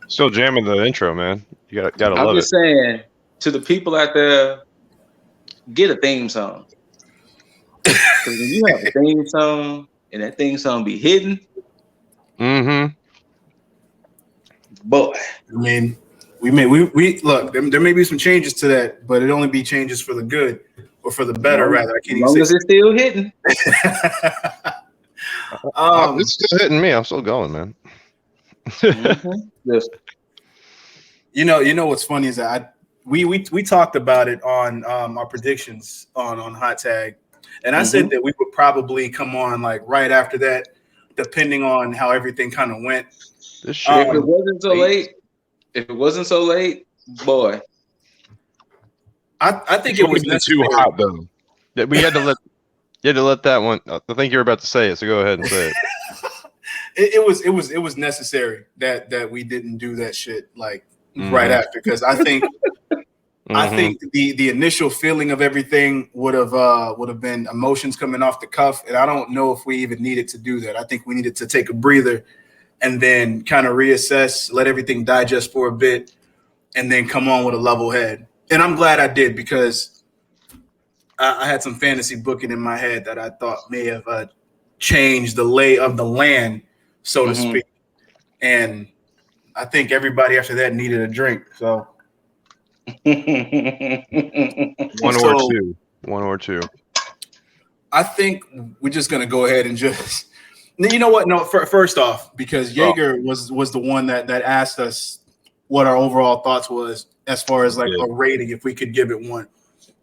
Still jamming the intro, man. You gotta love it. I'm just saying to the people out there, get a theme song. Because when you have a theme song and that theme song be hidden, boy. I mean, we look. There may be some changes to that, but it only be changes for the good or for the better, rather. I can't even say. As it's still hitting. It's still hitting me. I'm still going, man. Yes. You know what's funny is that we talked about it on our predictions on Hot Tag, and I said that we would probably come on like right after that, depending on how everything kind of went. This shit. If it wasn't so late, boy. I think it was too hot though. We had to let. You had to let that one. I think you're about to say it, so go ahead and say it. it was necessary that we didn't do that shit like right after, because I think I think the initial feeling of everything would have been emotions coming off the cuff, and I don't know if we even needed to do that. I think we needed to take a breather and then kind of reassess, let everything digest for a bit, and then come on with a level head. And I'm glad I did, because I had some fantasy booking in my head that I thought may have changed the lay of the land, so to speak. And I think everybody after that needed a drink. So one or two. I think we're just gonna go ahead and just. You know what? No, first off, because Jaeger was the one that asked us what our overall thoughts was as far as like a rating, if we could give it one.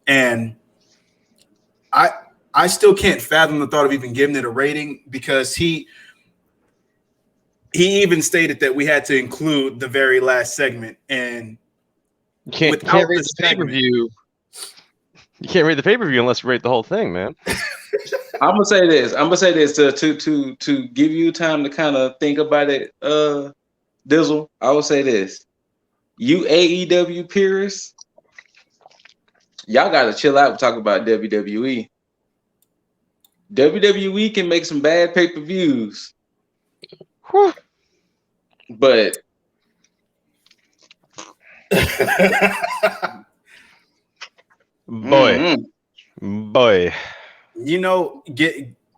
And I still can't fathom the thought of even giving it a rating, because he even stated that we had to include the very last segment, and you can't rate the pay-per-view. You can't rate the pay-per-view unless you rate the whole thing, man. I'm gonna say this to give you time to kind of think about it, Dizzle. I will say this: you AEW purists, y'all gotta chill out and talk about WWE. WWE can make some bad pay-per-views, but boy. You know,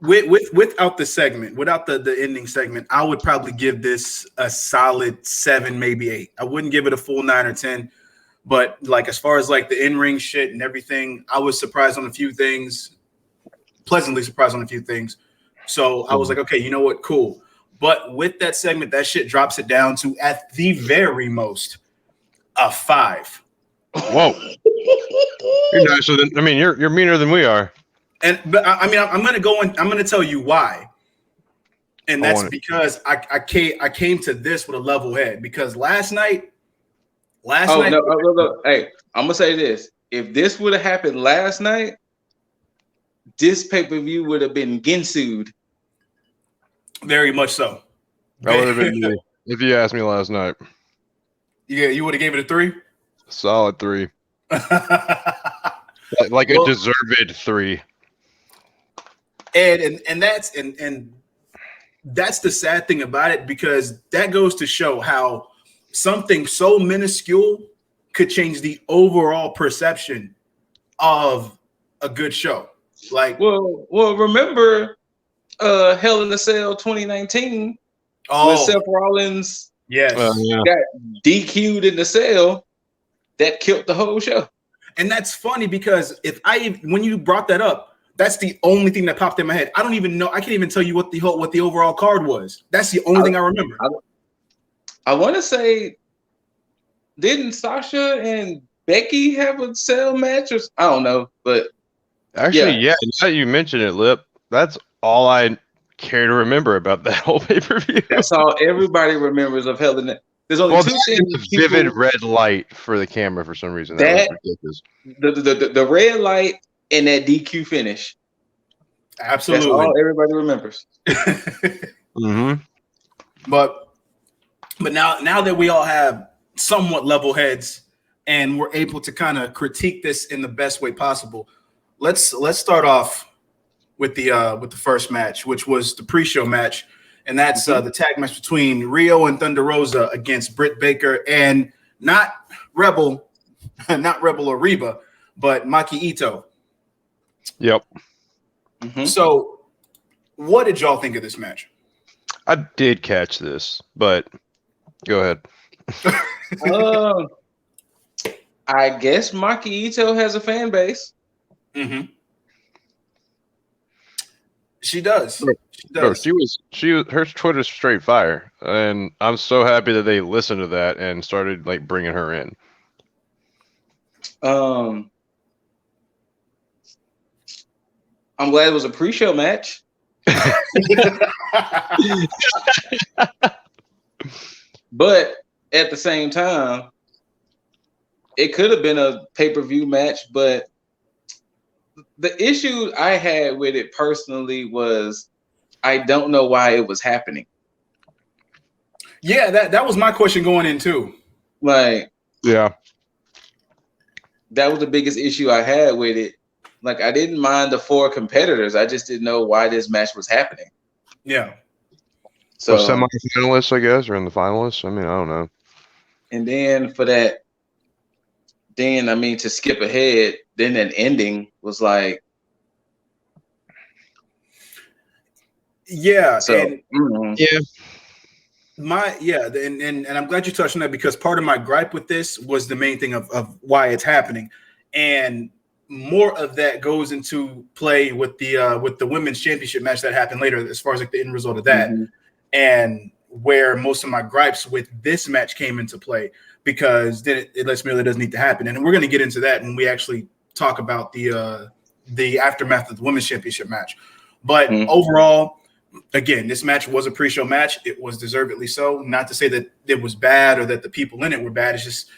without the segment, without the ending segment, I would probably give this a solid 7, maybe 8. I wouldn't give it a full 9 or 10, but like as far as like the in-ring shit and everything, I was surprised on a few things, pleasantly surprised on a few things. So I was like, okay, you know what, cool. But with that segment, that shit drops it down to at the very most a 5. Whoa. You're nicer than, I mean, you're meaner than we are. But I mean, I'm going to go and I'm going to tell you why. And that's because I came to this with a level head, because last night. No. Hey, I'm going to say this. If this would have happened last night, this pay-per-view would have been Ginsued. Very much so. That would have been me if you asked me last night. Yeah, you would have gave it a 3? Solid 3. like a deserved 3. And that's the sad thing about it, because that goes to show how something so minuscule could change the overall perception of a good show. Like, well, remember Hell in a Cell 2019 when Seth Rollins got DQ'd in the cell, that killed the whole show. And that's funny, because when you brought that up, that's the only thing that popped in my head. I don't even know. I can't even tell you what the overall card was. That's the only thing I remember. I want to say, didn't Sasha and Becky have a cell match? I don't know, but actually, yeah. Now you mentioned it, Lip. That's all I care to remember about that whole pay-per-view. That's all everybody remembers of Hell in a. There's only two things. Vivid red light for the camera for some reason. That was ridiculous. The red light and that DQ finish. Absolutely. That's all everybody remembers. But now that we all have somewhat level heads and we're able to kind of critique this in the best way possible, let's start off with the first match, which was the pre-show match. and that's the tag match between Rio and Thunder Rosa against Britt Baker and not Rebel or Reba, but Maki Ito. Yep. So, what did y'all think of this match? I did catch this, but go ahead. I guess Maki Ito has a fan base. She does. Bro, her Twitter's straight fire, and I'm so happy that they listened to that and started like bringing her in. I'm glad it was a pre-show match. But at the same time, it could have been a pay-per-view match, but the issue I had with it personally was I don't know why it was happening. Yeah, that was my question going in too. Like, yeah, that was the biggest issue I had with it. Like, I didn't mind the 4 competitors. I just didn't know why this match was happening. Yeah. So semi-finalists, I guess, or in the finalists. I mean, I don't know. And then for that, to skip ahead, then that ending was like, yeah. So, and, yeah. And I'm glad you touched on that, because part of my gripe with this was the main thing of why it's happening, and more of that goes into play with the women's championship match that happened later, as far as like the end result of that, and where most of my gripes with this match came into play, because then it lets me know that doesn't need to happen, and we're going to get into that when we actually talk about the aftermath of the women's championship match. But overall, again, this match was a pre-show match. It was deservedly so. Not to say that it was bad or that the people in it were bad. It's just,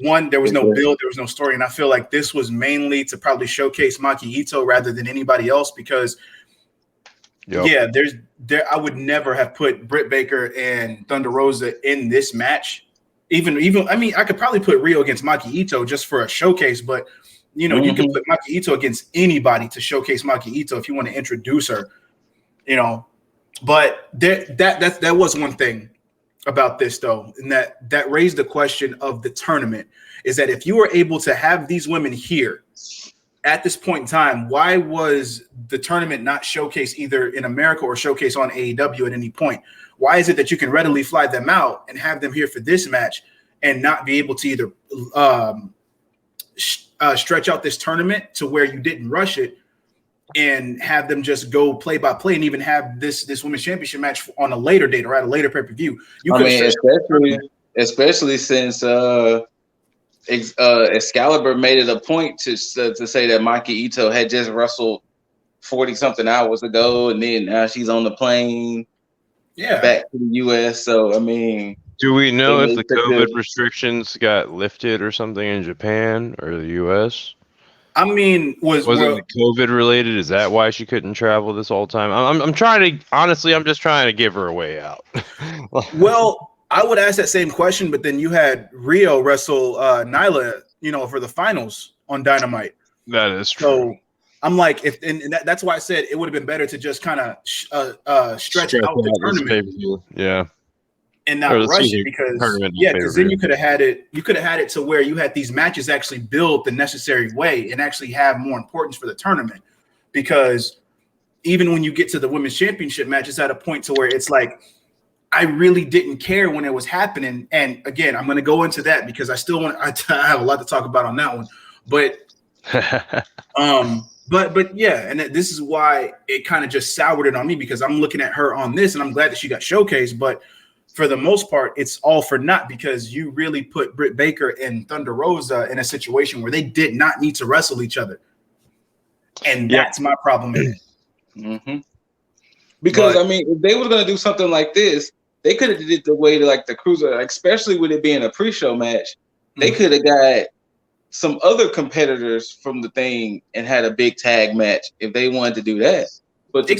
one, there was no build, there was no story. And I feel like this was mainly to probably showcase Maki Ito rather than anybody else, because, I would never have put Britt Baker and Thunder Rosa in this match. Even I mean, I could probably put Rio against Maki Ito just for a showcase, but, you could put Maki Ito against anybody to showcase Maki Ito if you want to introduce her. But that was one thing about this, though, and that raised the question of the tournament, is that if you were able to have these women here at this point in time, why was the tournament not showcased either in America or showcased on AEW at any point? Why is it that you can readily fly them out and have them here for this match and not be able to either stretch out this tournament to where you didn't rush it and have them just go play by play, and even have this women's championship match on a later date or at a later pay-per-view? Especially since Excalibur made it a point to say that Maki Ito had just wrestled 40-something hours ago, and then now she's on the plane back to the U.S. So, I mean, do we know if the COVID restrictions got lifted or something in Japan or the U.S.? I mean, was it COVID related? Is that why she couldn't travel this whole time? I'm trying to, honestly, I'm just trying to give her a way out. Well, I would ask that same question, but then you had Rio wrestle Nyla, for the finals on Dynamite. That is true. So I'm like, that's why I said it would have been better to just kind of stretch out the tournament. And not rush it, because then you could have had it to where you had these matches actually build the necessary way and actually have more importance for the tournament. Because even when you get to the women's championship match, it's at a point to where it's like, I really didn't care when it was happening. And again, I'm going to go into that because I have a lot to talk about on that one. But but and this is why it kind of just soured it on me, because I'm looking at her on this and I'm glad that she got showcased, but for the most part, it's all for naught, because you really put Britt Baker and Thunder Rosa in a situation where they did not need to wrestle each other. And that's my problem in it. Because, if they were going to do something like this, they could have did it the way to like the Cruiser, especially with it being a pre-show match. They could have got some other competitors from the thing and had a big tag match if they wanted to do that. But to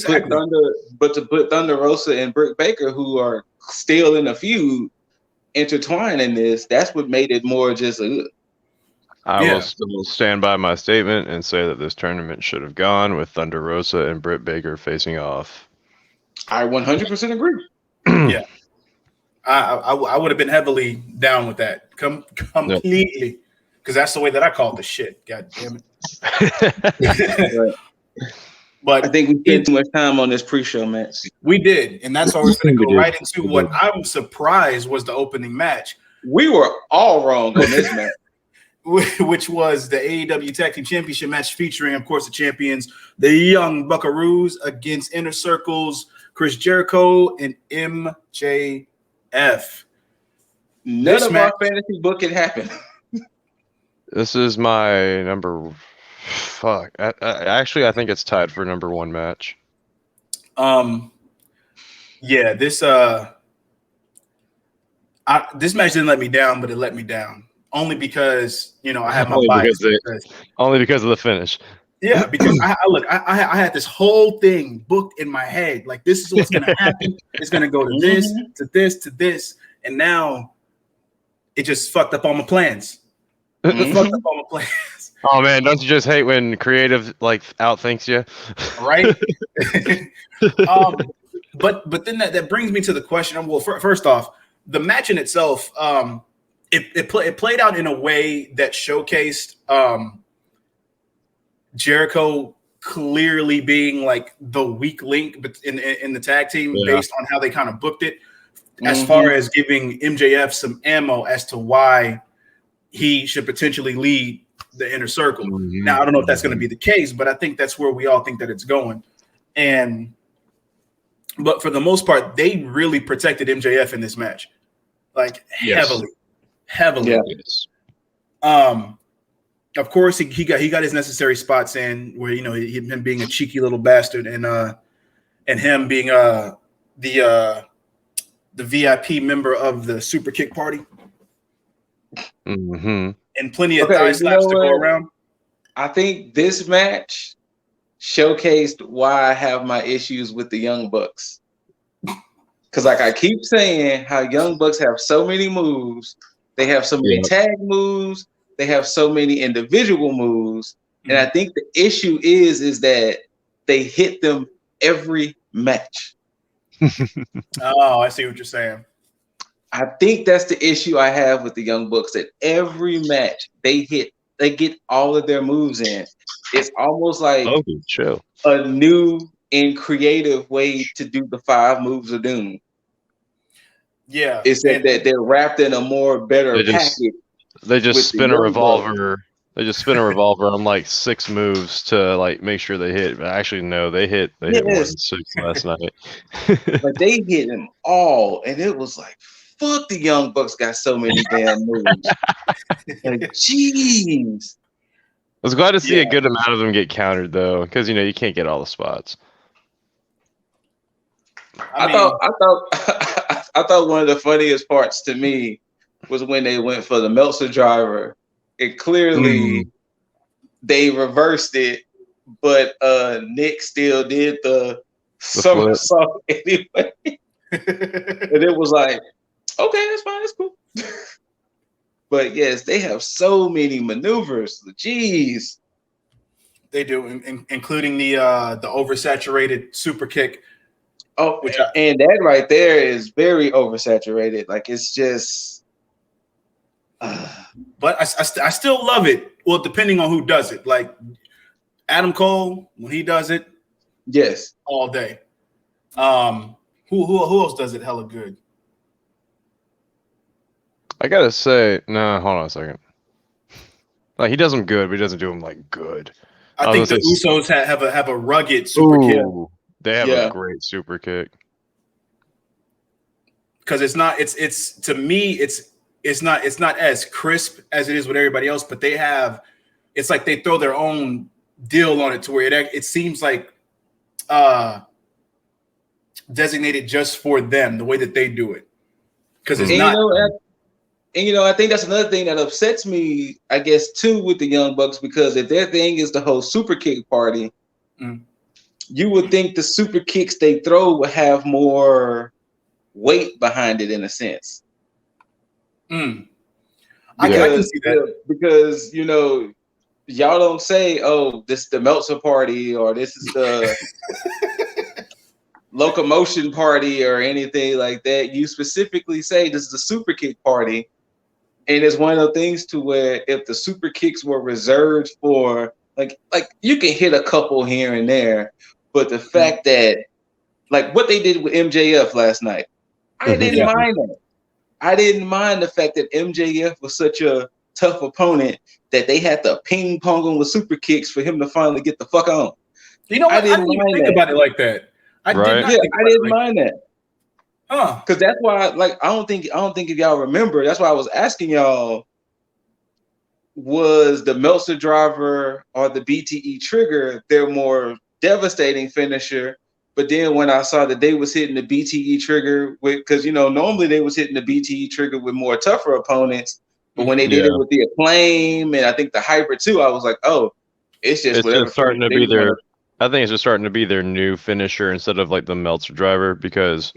put Thunder Rosa and Britt Baker, who are still in a feud, intertwined in this, that's what made it more just I will still stand by my statement and say that this tournament should have gone with Thunder Rosa and Britt Baker facing off. I 100% agree. Yeah. I would have been heavily down with that completely, because that's the way that I called the shit. God damn it! But I think we spent too much time on this pre-show match. We did, and that's why we're going to go right into what I'm surprised was the opening match. We were all wrong on this match, which was the AEW Tag Team Championship match featuring, of course, the champions, the Young Buckaroos against Inner Circle's Chris Jericho and MJF. None of our fantasy book had happened. This is my number. Fuck. Actually, I think it's tied for number 1 match. Yeah, this match didn't let me down, but it let me down only because I have my bias. Only because of the finish. Yeah, because I had this whole thing booked in my head. Like, this is what's gonna happen. It's gonna go to this, to this, to this, and now it just fucked up all my plans. Fucked up all my plans. Oh man, don't you just hate when creative outthinks you? Right. But then that brings me to the question. Well, first off, the match in itself, it played out in a way that showcased Jericho clearly being like the weak link in the tag team, based on how they kind of booked it, as far as giving MJF some ammo as to why he should potentially lead the Inner Circle. Now, I don't know if that's going to be the case, but I think that's where we all think that it's going. But for the most part, they really protected MJF in this match, like heavily. Yes. Of course, he got his necessary spots in where him being a cheeky little bastard and him being the VIP member of the Super Kick Party. And plenty of thigh slaps to go around. I think this match showcased why I have my issues with the Young Bucks. Because like I keep saying, how Young Bucks have so many moves. They have so many tag moves. They have so many individual moves. And I think the issue is that they hit them every match. Oh, I see what you're saying. I think that's the issue I have with the Young Bucks, that every match they get all of their moves in. It's almost like a new and creative way to do the 5 moves of doom. Yeah. It's that they're wrapped in a more better package. They just spin a revolver. They just spin a revolver on like 6 moves to like make sure they hit. But actually, no, they hit 6 last night. But they hit them all, and it was like, fuck, the Young Bucks got so many damn moves. Like, jeez. I was glad to see a good amount of them get countered though, because you can't get all the spots. I thought one of the funniest parts to me was when they went for the Meltzer driver. It clearly they reversed it, but Nick still did the somersault anyway. And it was like, okay, that's fine, that's cool. But yes, they have so many maneuvers. Jeez, they do, including the oversaturated super kick. Oh, and that right there is very oversaturated. Like, it's just. But I still love it. Well, depending on who does it. Like Adam Cole, when he does it, yes, all day. Who else does it hella good? I gotta say, no, hold on a second. Like, he does them good, but he doesn't do them like good. I think the Usos have a rugged super kick. They have a great super kick. Because it's to me it's not as crisp as it is with everybody else, but it's like they throw their own deal on it to where it seems like designated just for them, the way that they do it. Because it's not. I think that's another thing that upsets me, I guess, too, with the Young Bucks, because if their thing is the whole super kick party, you would think the super kicks they throw would have more weight behind it in a sense. I can see that. Because, y'all don't say, oh, this is the Meltzer party, or this is the locomotion party or anything like that. You specifically say this is the super kick party. And it's one of the things to where if the super kicks were reserved for like you can hit a couple here and there, but the fact that like what they did with MJF last night, I didn't mind that. I didn't mind the fact that MJF was such a tough opponent that they had to ping pong him with super kicks for him to finally get the fuck on. You know what? I didn't even think about it like that. I didn't mind that. Because that's why, like, I don't think if y'all remember. That's why I was asking y'all: was the Meltzer driver or the BTE trigger their more devastating finisher? But then when I saw that they was hitting the BTE trigger with, because normally they was hitting the BTE trigger with more tougher opponents, but when they did it with the Acclaim and I think the Hybrid too, I was like, oh, it's just starting to be their. I think it's just starting to be their new finisher instead of like the Meltzer driver because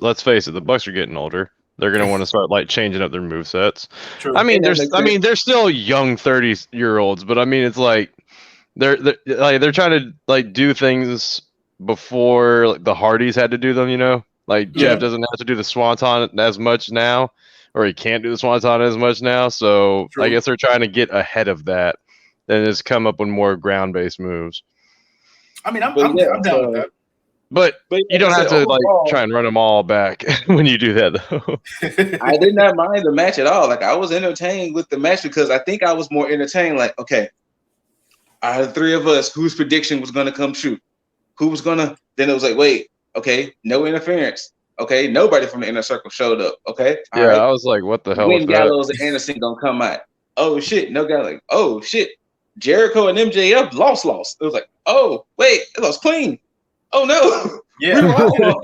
let's face it, the Bucks are getting older. They're gonna want to start like changing up their movesets. True. I mean, they're still young 30-year-olds, but I mean it's like they're trying to like do things before like, the Hardys had to do them, Like Jeff doesn't have to do the Swanton as much now, or he can't do the Swanton as much now. So I guess they're trying to get ahead of that and just come up with more ground-based moves. I mean, I'm down with that. But you don't have to like try and run them all back when you do that, though. I did not mind the match at all. Like I was entertained with the match because I think I was more entertained. Like, okay, out of the three of us, whose prediction was going to come true? Who was going to? Then it was like, wait, okay, no interference. Okay, nobody from the inner circle showed up. Okay, all right. I was like, what the hell? When Gallows and Anderson gonna come out? Oh shit, no guy. Like, oh shit, Jericho and MJF lost. It was like, oh wait, it was clean. Oh no, yeah.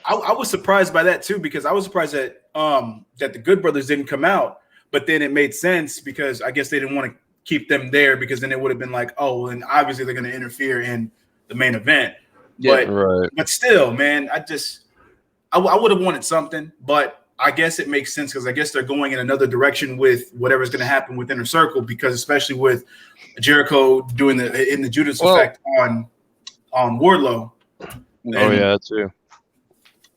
I was surprised by that too because I was surprised that that the Good Brothers didn't come out, but then it made sense because I guess they didn't want to keep them there because then it would have been like, oh, and obviously they're going to interfere in the main event. But still, man, I would have wanted something, but I guess it makes sense because I guess they're going in another direction with whatever's going to happen with Inner Circle because especially with Jericho doing the Judas effect on Wardlow. Too.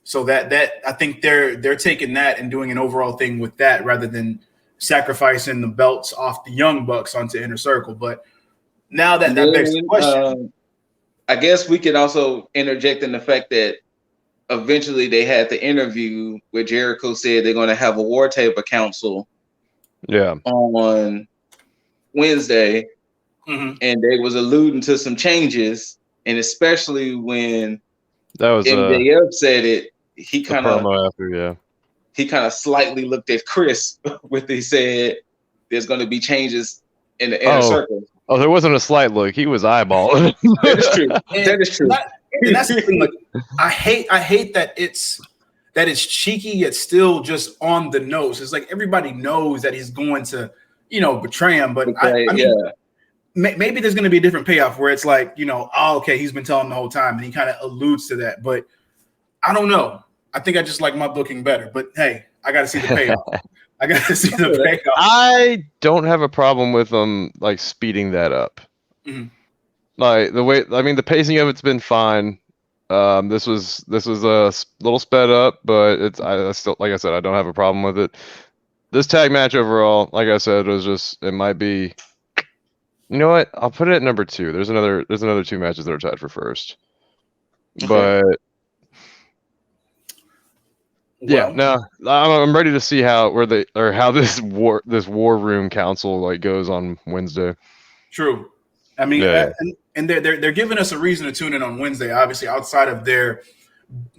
So that I think they're taking that and doing an overall thing with that rather than sacrificing the belts off the Young Bucks onto Inner Circle. But now that begs the question. I guess we could also interject in the fact that eventually they had the interview where Jericho said they're going to have a War Table Council on Wednesday. And they was alluding to some changes. And especially when that was MJF said it, he kind of slightly looked at Chris when he said there's going to be changes in the Inner Circle. Oh, there wasn't a slight look. He was eyeballing. That is true. That is true. And that's the thing. Like, I hate that it's cheeky yet still just on the nose. It's like everybody knows that he's going to, betray him. But I mean, maybe there's going to be a different payoff where it's like, oh, okay, he's been telling the whole time, and he kind of alludes to that. But I don't know. I think I just like my booking better. But hey, I got to see the payoff. I got to see the payoff. I don't have a problem with them like speeding that up. Mm-hmm. Like the pacing of it's been fine. This was a little sped up, but I still, like I said, I don't have a problem with it. This tag match overall, like I said, it might be. You know what? I'll put it at number 2. There's another 2 matches that are tied for first. Okay. But I'm ready to see how this war room council like goes on Wednesday. True. I mean, and they're giving us a reason to tune in on Wednesday, obviously outside of their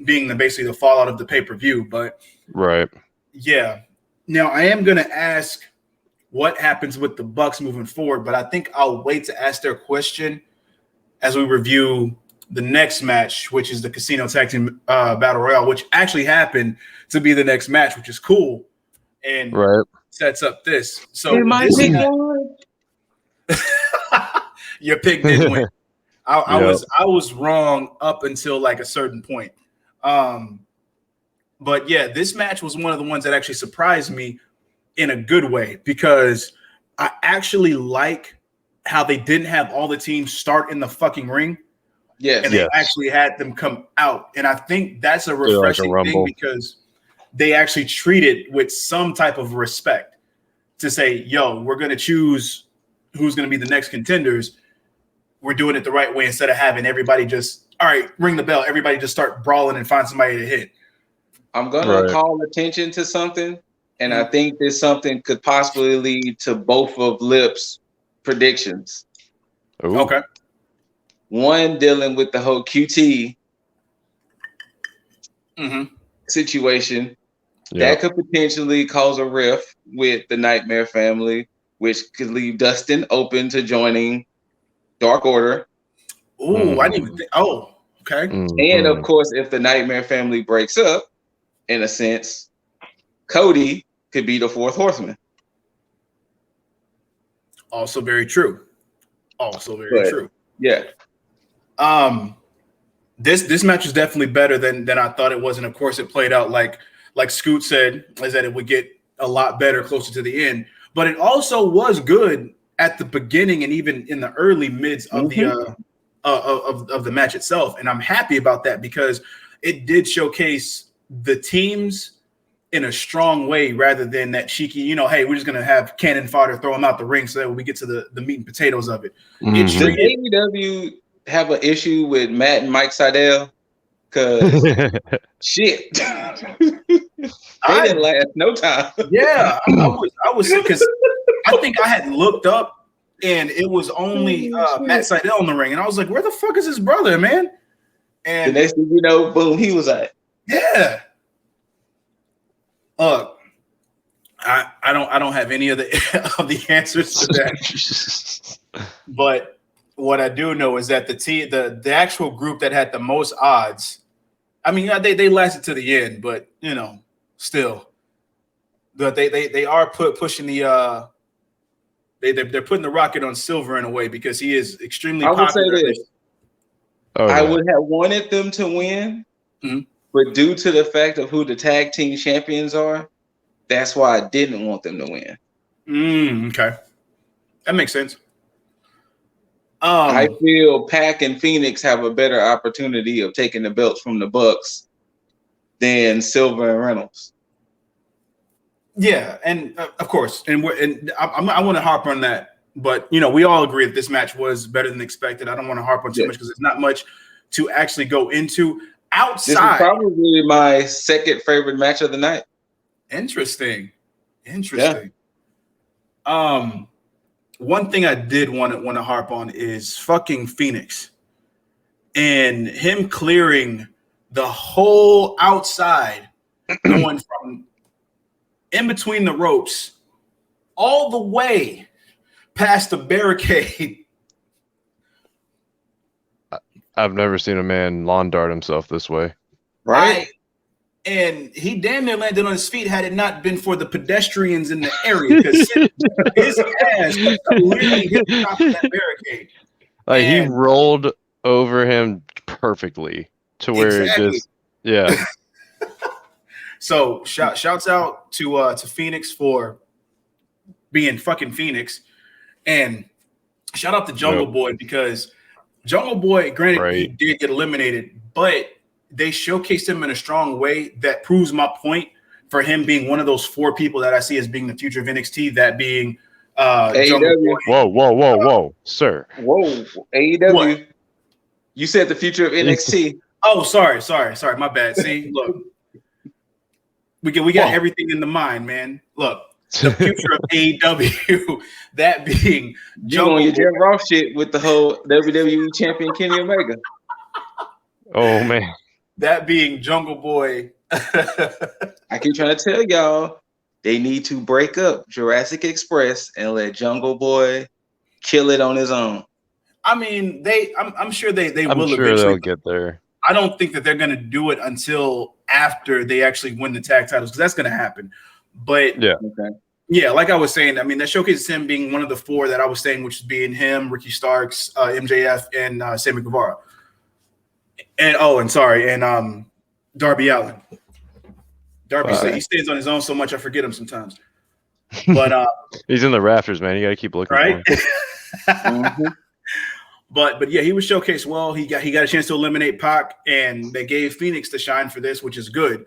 being basically the fallout of the pay-per-view, but yeah. Now I am going to ask what happens with the Bucks moving forward, but I think I'll wait to ask their question as we review the next match, which is the Casino Tag Team Battle Royale, which actually happened to be the next match, which is cool and sets up this. So your pick did win. I was wrong up until like a certain point. But yeah, this match was one of the ones that actually surprised me in a good way because I actually like how they didn't have all the teams start in the fucking ring. Yes. And they actually had them come out. And I think that's a like a refreshing thing rumble. because they actually treat it with some type of respect to say, yo, we're going to choose who's going to be the next contenders. We're doing it the right way instead of having everybody just, all right, ring the bell. Everybody just start brawling and find somebody to hit. I'm going to call attention to something. And I think this something could possibly lead to both of Lip's predictions. Ooh. Okay. One dealing with the whole QT situation. That could potentially cause a rift with the Nightmare family, which could leave Dustin open to joining Dark Order. Ooh, I didn't even think. Oh, okay. And of course, if the Nightmare family breaks up, in a sense, Cody could be the fourth horseman. Also very true. Also very true. Yeah. This match is definitely better than I thought it was, and of course it played out like Scoot said, is that it would get a lot better closer to the end. But it also was good at the beginning and even in the early mids of the match itself, and I'm happy about that because it did showcase the teams in a strong way rather than that cheeky, hey, we're just gonna have cannon fodder, throw them out the ring so that we get to the meat and potatoes of it. Does AEW have an issue with Matt and Mike Sydal? Because shit, they didn't last no time. Yeah, I was because I think I had looked up and it was only Matt Sydal in the ring, and I was like, where the fuck is his brother, man? And the next thing you know, boom, he was like, yeah. I don't have any of the answers to that. But what I do know is that the actual group that had the most odds, I mean, they lasted to the end, but still, but they are pushing the they're putting the rocket on Silver in a way because he is extremely popular. I would say this. I would have wanted them to win, but due to the fact of who the tag team champions are, that's why I didn't want them to win. Okay, that makes sense. I feel Pac and Phoenix have a better opportunity of taking the belts from the Bucks than Silver and Reynolds. Yeah, and of course, and I want to harp on that, but we all agree that this match was better than expected. I don't want to harp on too much because there's not much to actually go into outside. This is probably my second favorite match of the night. Interesting. Yeah. One thing I did want to harp on is fucking Phoenix and him clearing the whole outside, going from in between the ropes all the way past the barricade. I've never seen a man lawn dart himself this way. Right? And he damn near landed on his feet had it not been for the pedestrians in the area because his ass literally hit the top of that barricade. Like he rolled over him perfectly to where it just So shouts out to Phoenix for being fucking Phoenix, and shout out to Jungle Boy because Jungle Boy, granted, he did get eliminated, but they showcased him in a strong way that proves my point for him being one of those four people that I see as being the future of NXT, that being Jungle Boy. Whoa, sir. Whoa, AEW. What? You said the future of NXT. Oh, sorry, my bad. See, look, we got everything in the mind, man. Look, the future of AEW, that being Jungle Boy. Jeff Ross shit with the whole WWE champion Kenny Omega. Oh man. That being Jungle Boy. I keep trying to tell y'all, they need to break up Jurassic Express and let Jungle Boy kill it on his own. I mean, I'm sure they will eventually. They'll get there. I don't think that they're going to do it until after they actually win the tag titles, because that's going to happen. But yeah, like I was saying, I mean, that showcases him being one of the four that I was saying, which is being him, Ricky Starks, MJF, and Sammy Guevara. And Darby Allin. Darby he stands on his own so much I forget him sometimes. But he's in the rafters, man. You got to keep looking right. for him. But yeah, he was showcased well. He got a chance to eliminate Pac, and they gave Phoenix the shine for this, which is good.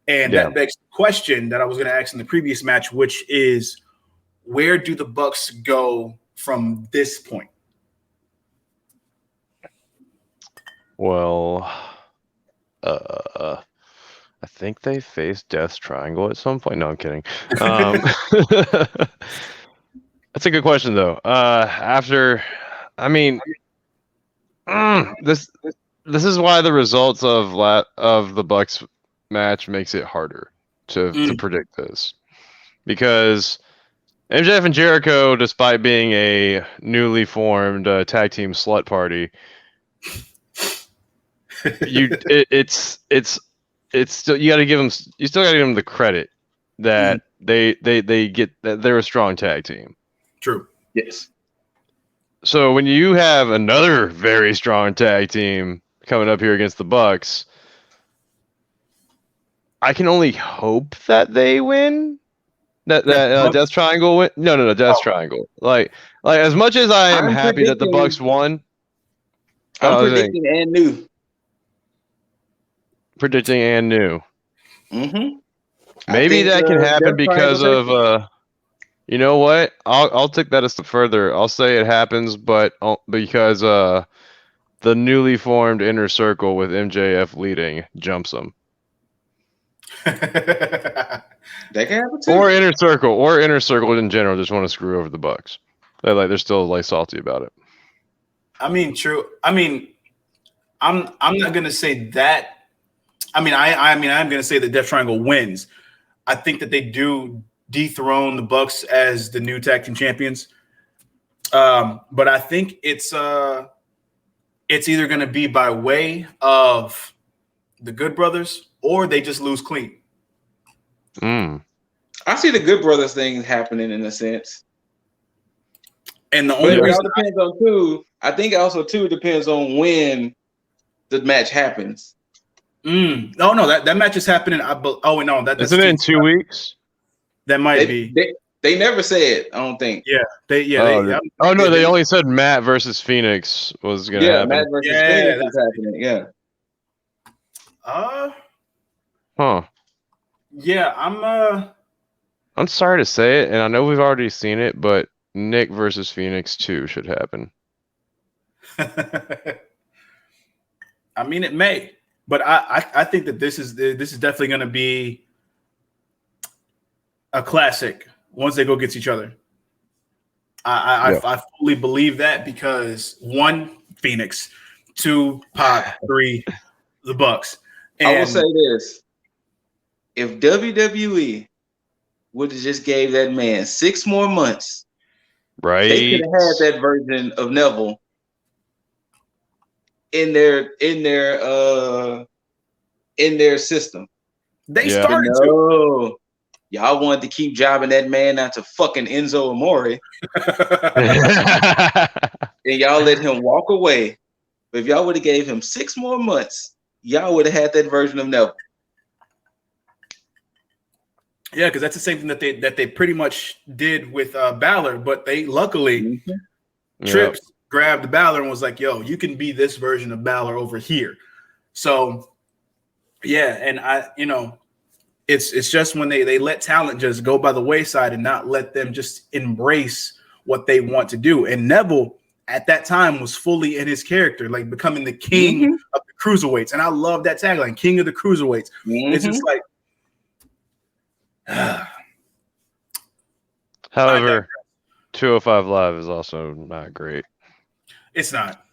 And that begs the question that I was going to ask in the previous match, which is, where do the Bucks go from this point? Well, I think they faced Death Triangle at some point. No, I'm kidding. That's a good question, though. This is why the results of the Bucks match makes it harder to predict this, because MJF and Jericho, despite being a newly formed tag team slut party, it's still you still got to give them the credit that they get that they're a strong tag team. True. Yes. So when you have another very strong tag team coming up here against the Bucks, I can only hope that they win. That Death Triangle win. No, Death Triangle. Like as much as I'm happy that the Bucks won, I'm predicting and new. Predicting and new. Mm-hmm. Maybe that can happen because of you know what? I'll take that a step further. I'll say it happens, but because the newly formed Inner Circle with MJF leading jumps them. That can happen too. Or Inner Circle in general just want to screw over the Bucks. They're still salty about it. I mean, true. I mean, I'm not gonna say that. I'm gonna say that Death Triangle wins. I think that they do dethrone the Bucks as the new tag team champions. But I think it's either gonna be by way of the Good Brothers or they just lose clean. I see the Good Brothers thing happening in a sense. And the only reason depends on too, I think also too depends on when the match happens. No, that match is happening. That's isn't it in 2 weeks? That might be. They never said. I don't think. Yeah, they only said Matt versus Phoenix was gonna happen. Matt versus Phoenix is happening. Yeah. Huh. Yeah, I'm sorry to say it, and I know we've already seen it, but Nick versus Phoenix 2 should happen. I mean, it may, but I think that this is definitely going to be a classic once they go against each other. I fully believe that because 1, Phoenix, 2, Pac, 3, the Bucks. And I will say this: if WWE would have just gave that man 6 more months, right, they could have had that version of Neville in their system. They started to. Y'all wanted to keep jobbing that man out to fucking Enzo Amore. And y'all let him walk away. But if y'all would have gave him 6 more months, y'all would have had that version of Neville. Yeah, because that's the same thing that they pretty much did with Balor, but they luckily Trips grabbed Balor and was like, "Yo, you can be this version of Balor over here." So, yeah, and it's just when they let talent just go by the wayside and not let them just embrace what they want to do. And Neville at that time was fully in his character, like becoming the king of the cruiserweights. And I love that tagline, "King of the Cruiserweights." It's just like. However, 205 Live is also not great. It's not.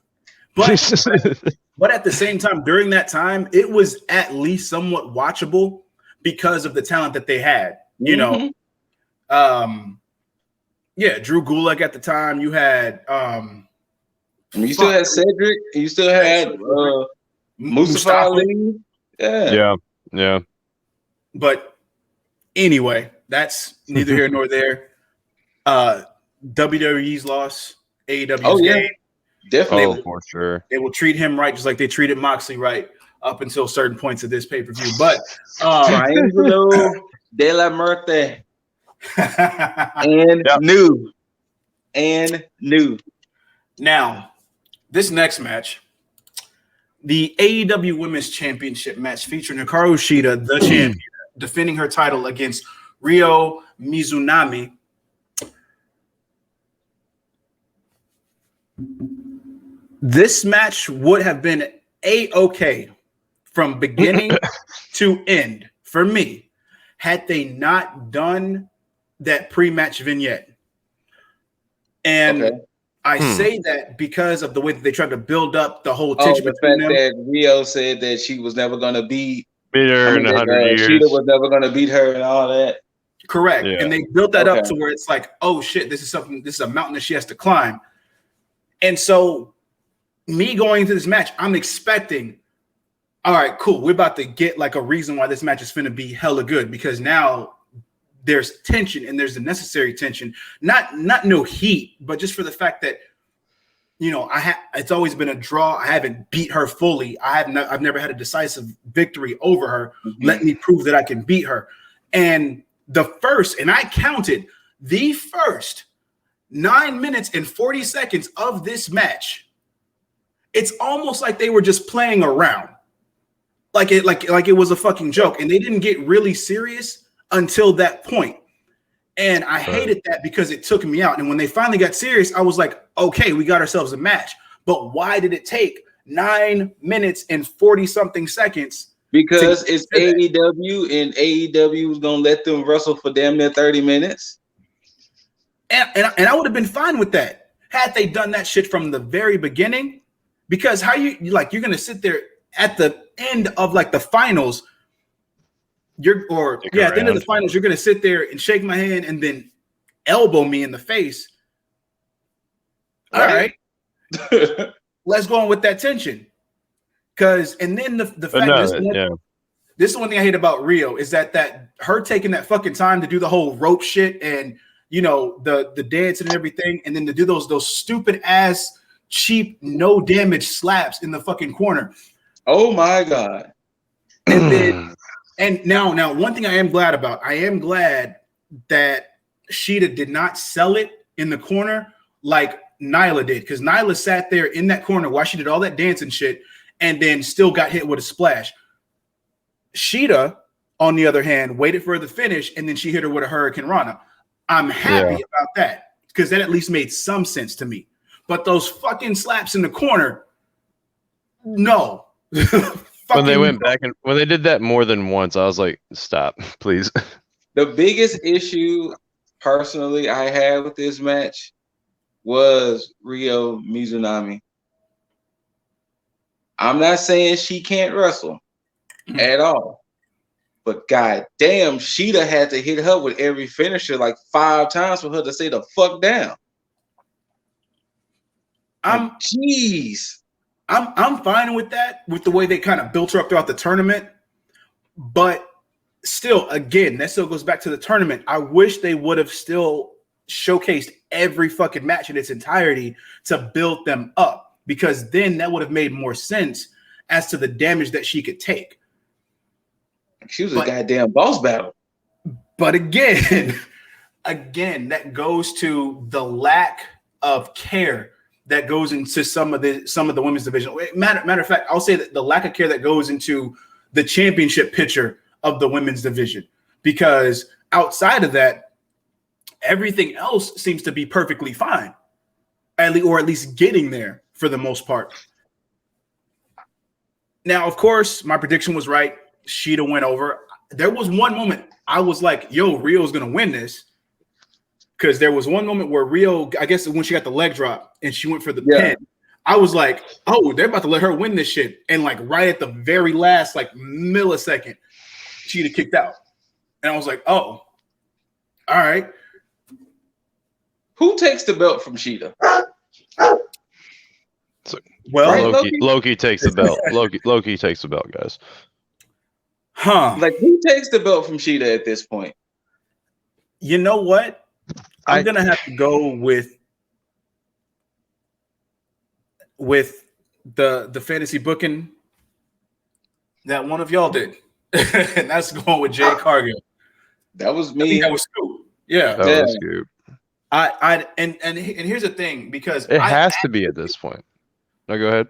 But at the same time, during that time, it was at least somewhat watchable because of the talent that they had. Drew Gulak at the time. You had you still had Cedric, you still had Mustafa Ali. Yeah. But anyway, that's neither here nor there. WWE's loss, AEW's gain. Definitely. For sure. They will treat him right, just like they treated Moxley right up until certain points of this pay-per-view. But Triangelo de la Muerte and new. Now, This next match, the AEW Women's Championship match featuring Hikaru Shida, the champion, defending her title against Ryo Mizunami. This match would have been A-okay from beginning to end for me had they not done that pre-match vignette. And I say that because of the way that they tried to build up the whole tension between them. That Rio said that she was never going to beat her in 100 years. Shida was never going to beat her and all that. Correct. Yeah. And they built that up to where it's like, oh shit, this is a mountain that she has to climb. And so me going into this match, I'm expecting, all right, cool. We're about to get like a reason why this match is finna be hella good, because now there's tension and there's the necessary tension, not no heat, but just for the fact that, you know, it's always been a draw. I haven't beat her fully. I've never had a decisive victory over her. Mm-hmm. Let me prove that I can beat her. And the first, and I counted the first 9 minutes and 40 seconds of this match, it's almost like they were just playing around, like it was a fucking joke, and they didn't get really serious until that point. And I hated that because it took me out. And when they finally got serious, I was like, okay, we got ourselves a match. But why did it take 9 minutes and 40 something seconds? Because it's AEW, and AEW was gonna let them wrestle for damn near 30 minutes. And I would have been fine with that had they done that shit from the very beginning. Because how you're gonna sit there at the end of like the finals, at the end of the finals, you're gonna sit there and shake my hand and then elbow me in the face. All right. Let's go on with that tension. And then the fact this is one thing I hate about Rio is that her taking that fucking time to do the whole rope shit and, you know, the dance and everything, and then to do those stupid ass cheap no damage slaps in the fucking corner. Oh my god. And now one thing I am glad that Shida did not sell it in the corner like Nyla did, because Nyla sat there in that corner while she did all that dancing shit and then still got hit with a splash. Shida, on the other hand, waited for the finish and then she hit her with a Hurricane Rana. I'm happy about that because that at least made some sense to me. But those fucking slaps in the corner, no. When they went back and when they did that more than once, I was like, stop, please. The biggest issue personally I had with this match was Ryo Mizunami. I'm not saying she can't wrestle at all, but goddamn, Shida had to hit her with every finisher like 5 times for her to say the fuck down. I'm fine with that, with the way they kind of built her up throughout the tournament. But still, again, that still goes back to the tournament. I wish they would have still showcased every fucking match in its entirety to build them up, because then that would have made more sense as to the damage that she could take. She was a goddamn boss battle. But again, that goes to the lack of care that goes into some of the women's division. Matter of fact, I'll say that the lack of care that goes into the championship picture of the women's division, because outside of that, everything else seems to be perfectly fine, or at least getting there for the most part. Now, of course, my prediction was right. Shida went over. There was one moment I was like, yo, Rio's going to win this. Because there was one moment where Rio, I guess when she got the leg drop and she went for the pin, I was like, oh, they're about to let her win this shit. And like right at the very last like millisecond, Shida kicked out. And I was like, oh, all right. Who takes the belt from Shida? Well, Loki takes the belt. Loki takes the belt, guys. Huh. Like, who takes the belt from Shida at this point? You know what? I'm gonna have to go with the fantasy booking that one of y'all did, and that's going with Jay Cargill. That was me. I think that was Scoop. Yeah, that was Scoop. And here's the thing, because it has to be at this point. No, go ahead.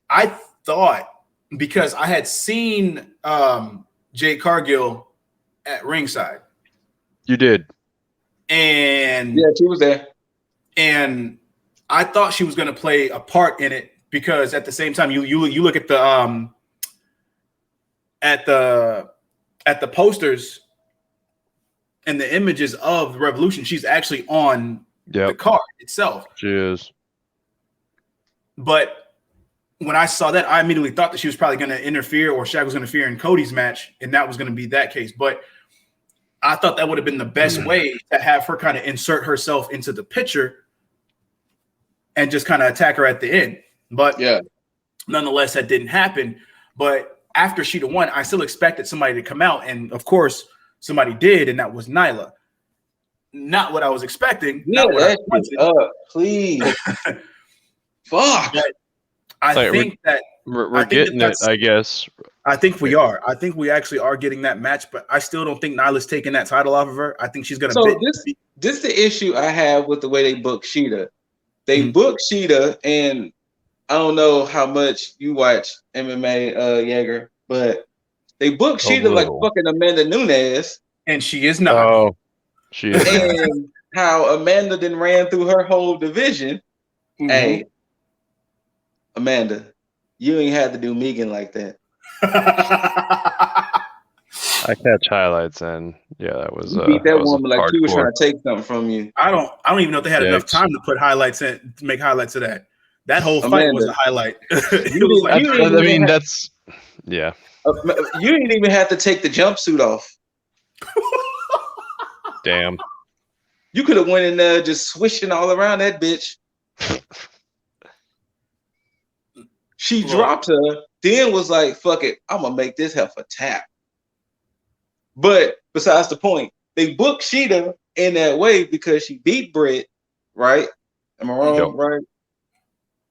I thought, because I had seen Jade Cargill at ringside. You did. And yeah, she was there. And I thought she was going to play a part in it, because at the same time, you look at the posters and the images of the Revolution, she's actually on the card itself. She is. But when I saw that, I immediately thought that she was probably going to interfere, or Shaq was going to interfere in Cody's match, and that was going to be that case. But I thought that would have been the best way to have her kind of insert herself into the picture and just kind of attack her at the end. But nonetheless, that didn't happen. But after Sheeta won, I still expected somebody to come out. And of course, somebody did, and that was Nyla. Not what I was expecting. Yeah, please. Fuck. But I think that we're getting it, I guess. I think we are. I think we actually are getting that match, but I still don't think Nyla's taking that title off of her. I think she's going to. So this is the issue I have with the way they book Sheeta. They book Sheeta, and I don't know how much you watch MMA, Jaeger, but they book Sheeta like fucking Amanda Nunes, and she is not. Oh, she is. And how Amanda then ran through her whole division. Hey, Amanda, you ain't had to do Megan like that. I catch highlights, and that was beat that woman like she was hardcore. trying to take something from you. I don't even know if they had enough time to put highlights in, to make highlights of that. That whole fight was a highlight. It was like, You didn't even have to take the jumpsuit off. Damn. You could have went in there just swishing all around that bitch. She dropped her, then was like, fuck it, I'm gonna make this heifer tap. But besides the point, they booked Sheeta in that way because she beat Britt, right? Am I wrong? Yep. Right?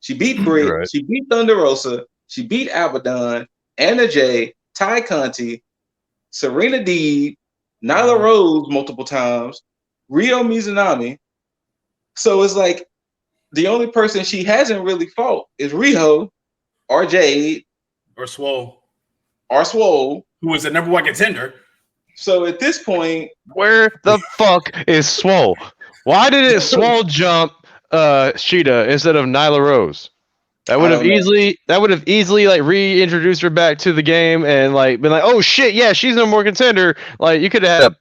She beat Britt, right. She beat Thunder Rosa, she beat Abaddon, Anna Jay, Ty Conti, Serena Deeb, Nyla Rose multiple times, Ryo Mizunami. So it's like the only person she hasn't really fought is Riho or Jade or Swole, who was the number one contender. So at this point, where the fuck is Swole? Why did it Swole jump Sheeta instead of Nyla Rose? That would have easily like reintroduced her back to the game and like been like, oh shit, yeah, she's no more contender. Like you could have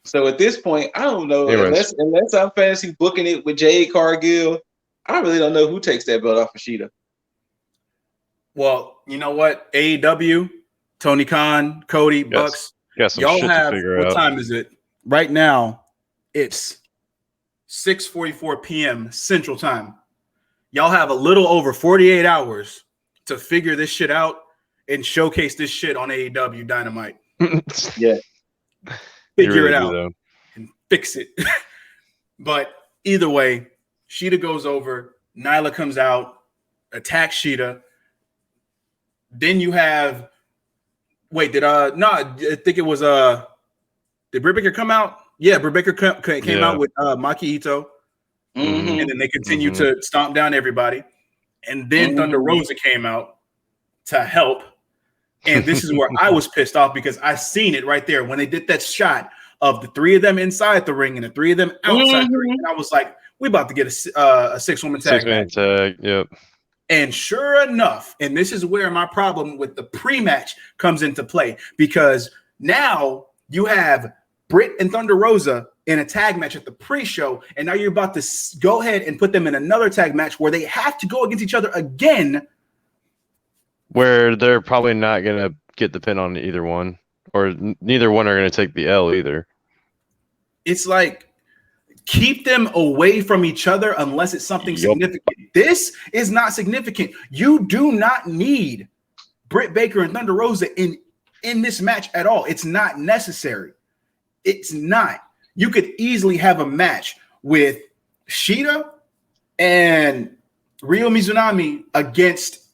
So at this point, I don't know. Unless I'm fantasy booking it with Jade Cargill, I really don't know who takes that belt off of Sheeta. Well, you know what? AEW, Tony Khan, Cody, Bucks. Y'all have, what time is it? Right now, it's 6:44 p.m. Central Time. Y'all have a little over 48 hours to figure this shit out and showcase this shit on AEW Dynamite. Yeah. Figure it out and fix it. But either way, Sheeta goes over. Nyla comes out, attacks Sheeta. Then you have I think it was did Britt Baker come out? Yeah, Britt Baker came out with Maki Ito. And then they continued to stomp down everybody. And then Thunder Rosa came out to help. And this is where I was pissed off because I seen it right there when they did that shot of the three of them inside the ring and the three of them outside the ring. And I was like, we about to get a 6-woman tag. 6-man tag, yep. And sure enough, and this is where my problem with the pre-match comes into play, because now you have Britt and Thunder Rosa in a tag match at the pre-show, and now you're about to go ahead and put them in another tag match where they have to go against each other again. Where they're probably not going to get the pin on either one, or neither one are going to take the L either. It's like, keep them away from each other unless it's something significant. This is not significant. You do not need Britt Baker and Thunder Rosa in this match at all. It's not necessary. It's not. You could easily have a match with Sheeta and Ryo Mizunami against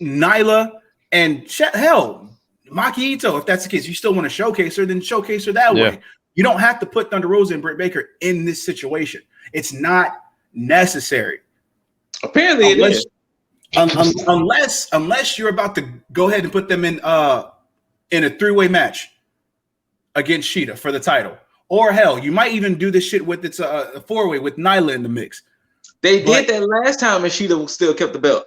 Nyla and hell, Maki Ito. If that's the case, you still want to showcase her, then showcase her that way. You don't have to put Thunder Rosa and Britt Baker in this situation. It's not necessary. Apparently, it is. Unless you're about to go ahead and put them in a 3-way match against Sheeta for the title, or hell, you might even do this shit with a 4-way with Nyla in the mix. They did that last time, and Sheeta still kept the belt.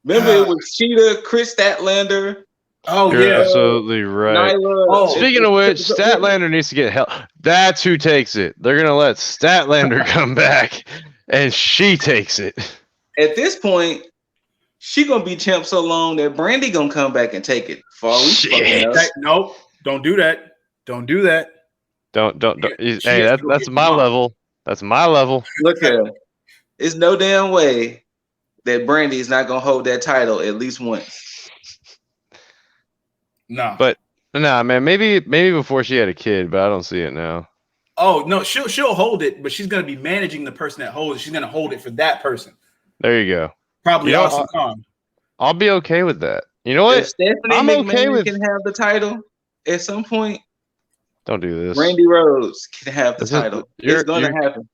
Remember, it was Sheeta, Chris Statlander. Oh, You're yeah. absolutely right. Nyla. Speaking of which, Statlander needs to get help. That's who takes it. They're going to let Statlander come back, and she takes it. At this point, she going to be champ so long that Brandy going to come back and take it. Nope. Don't do that. Don't do that. Don't. Hey, that's my level. That's my level. Look here. There's no damn way that Brandy is not going to hold that title at least once. No. But nah, man, maybe before she had a kid, but I don't see it now. Oh, no, she'll hold it, but she's going to be managing the person that holds it. She's going to hold it for that person. There you go. Probably Awesome Kong. I'll be okay with that. You know what? If Stephanie McMahon can have the title at some point, don't do this. Randy Rhodes can have the title. It's going to happen.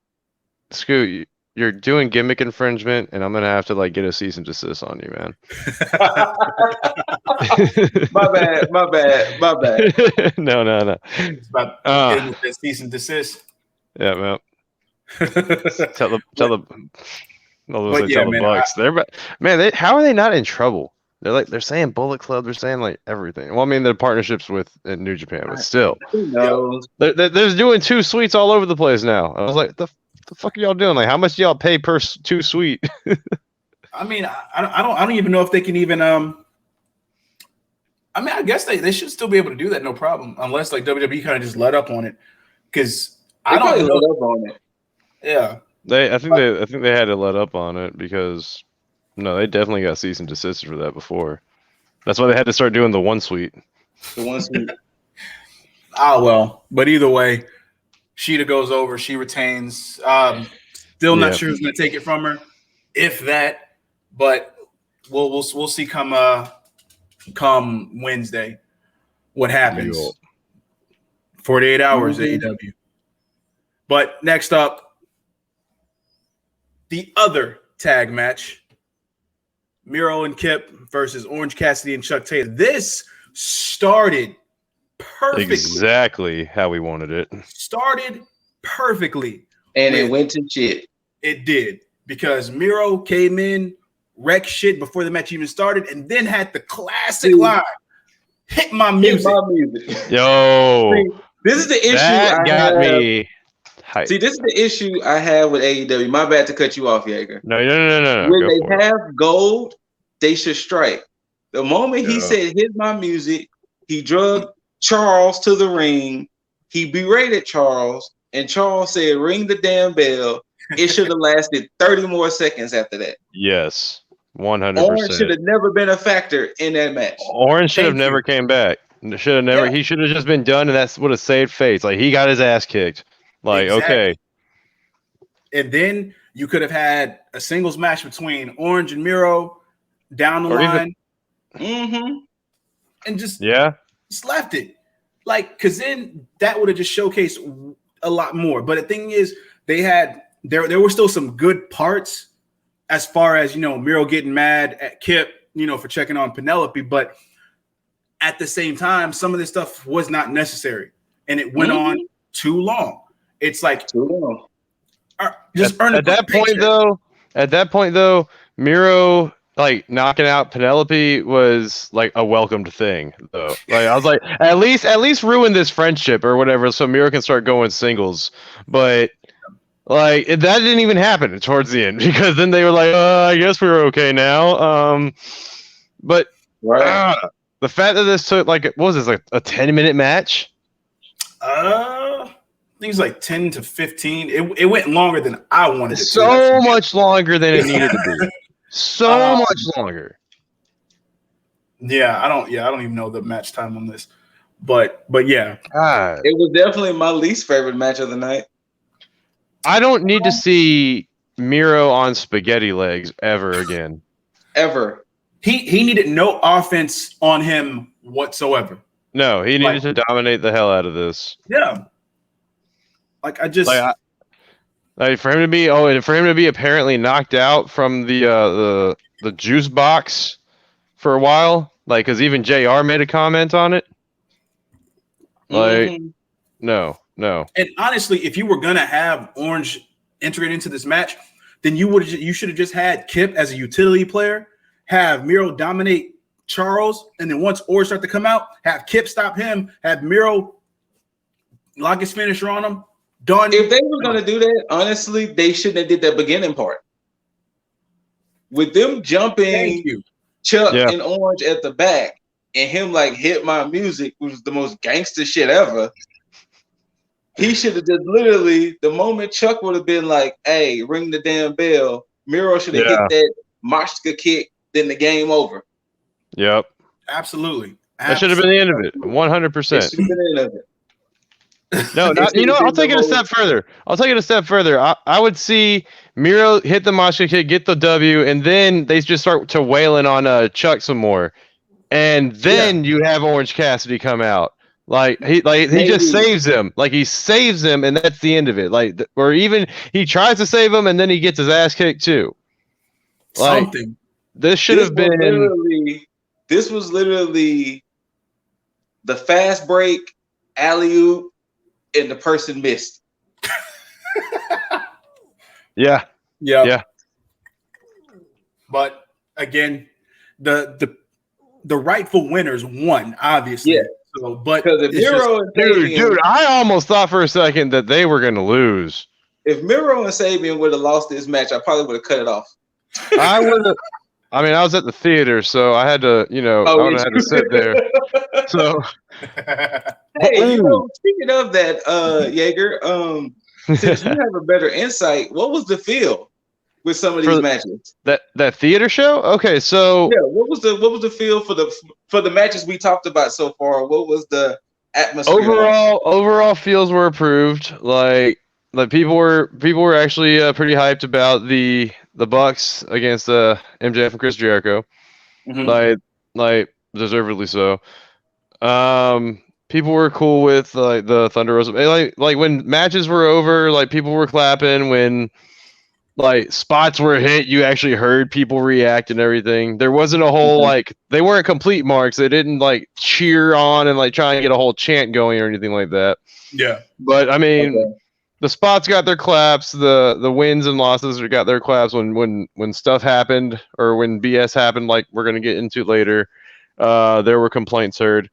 Scoot, you're doing gimmick infringement, and I'm going to have to get a cease and desist on you, man. My bad. No. It's about getting a cease and desist. Yeah, man. tell the Bucks. How are they not in trouble? They're saying Bullet Club. They're saying everything. Well, I mean, they're partnerships with New Japan, but still, who knows? They're doing 2 suites all over the place now. I was like, the fuck are y'all doing? How much do y'all pay per 2 suite? I mean, I don't even know if they can even. I mean, I guess they should still be able to do that, no problem, unless WWE kind of just let up on it. Because I don't let up on it. Yeah, I think they had to let up on it because they definitely got cease and desist for that before. That's why they had to start doing the 1 suite. The 1 suite. Well, but either way, Sheeta goes over. She retains. Still not sure who's going to take it from her, if that. But we'll see come Wednesday what happens. 48 hours AEW. But next up, the other tag match: Miro and Kip versus Orange Cassidy and Chuck Taylor. This started perfectly. Exactly how we wanted it. Started perfectly. And it went to shit. It did. Because Miro came in, wrecked shit before the match even started, and then had the classic line, hit my music. Yo. See, this is the issue that got me hyped. See, this is the issue I have with AEW. My bad to cut you off, Jaeger. No. When they have gold, they should strike. The moment he said, hit my music, he drugged Charles to the ring. He berated Charles, and Charles said, ring the damn bell. It should have lasted 30 more seconds after that. Yes, 100%. Orange should have never been a factor in that match. Orange should have never came back. Should have never. Yeah. He should have just been done, and that's what have saved face. He got his ass kicked. Okay. And then you could have had a singles match between Orange and Miro down the line. And just left it. Because then that would have just showcased a lot more. But the thing is, they had there were still some good parts as far as, Miro getting mad at Kip, for checking on Penelope. But at the same time, some of this stuff was not necessary. And it went on too long. It's too long. Just earn at that point though, Miro knocking out Penelope was a welcomed thing though. I was like, at least ruin this friendship or whatever so Miro can start going singles. But that didn't even happen towards the end because then they were like, I guess we're okay now. But the fact that this took what was this, a 10-minute match? I think it was 10 to 15. It went longer than I wanted it to. So much longer than it needed to be. So much longer. Yeah, I don't even know the match time on this. But yeah. God. It was definitely my least favorite match of the night. I don't need to see Miro on spaghetti legs ever again. Ever. He needed no offense on him whatsoever. No, he needed to dominate the hell out of this. Yeah. Like for him to be and for him to be apparently knocked out from the juice box for a while, like because even JR made a comment on it. Like, no. And honestly, if you were gonna have Orange entering into this match, then you should have just had Kip as a utility player, have Miro dominate Charles, and then once Orange start to come out, have Kip stop him, have Miro lock his finisher on him. Done. If they were gonna do that, honestly, they shouldn't have did that beginning part. With them jumping Chuck and Orange at the back and him like hit my music, which was the most gangster shit ever. He should have just literally, the moment Chuck would have been like, hey, ring the damn bell, Miro should have hit that Mashka kick, then the game over. Yep. Absolutely. That should have been the end of it. 100%. Should have been the end of it. No, I'll take it a step further. I would see Miro hit the Mashka kick, get the W, and then they just start to wailing on Chuck some more. And then you have Orange Cassidy come out. He just saves him. Like he saves him, and that's the end of it. Like, or even he tries to save him, and then he gets his ass kicked too. Like, something. This should have been. This was literally the fast break, alley-oop, and the person missed. Yeah. But again, the rightful winners won, obviously. Yeah. So, but if Miro and dude, I almost thought for a second that they were going to lose. If Miro and Sabian would have lost this match, I probably would have cut it off. I would have. I mean, I was at the theater, so I had to, I would have had to sit there. So, hey, speaking of that, Jaeger, since you have a better insight, what was the feel with some of these matches? That theater show? Okay, so what was the feel for the matches we talked about so far? What was the atmosphere? Overall feels were approved. Like people were actually pretty hyped about the Bucks against MJF and Chris Jericho. Mm-hmm. Like deservedly so. People were cool with the Thunder Rosa. Like when matches were over, like people were clapping. When like spots were hit, you actually heard people react and everything. There wasn't a whole they weren't complete marks. They didn't like cheer on and like try and get a whole chant going or anything like that. Yeah. But I mean, the spots got their claps. The wins and losses got their claps when stuff happened or when BS happened. Like we're gonna get into later. There were complaints heard.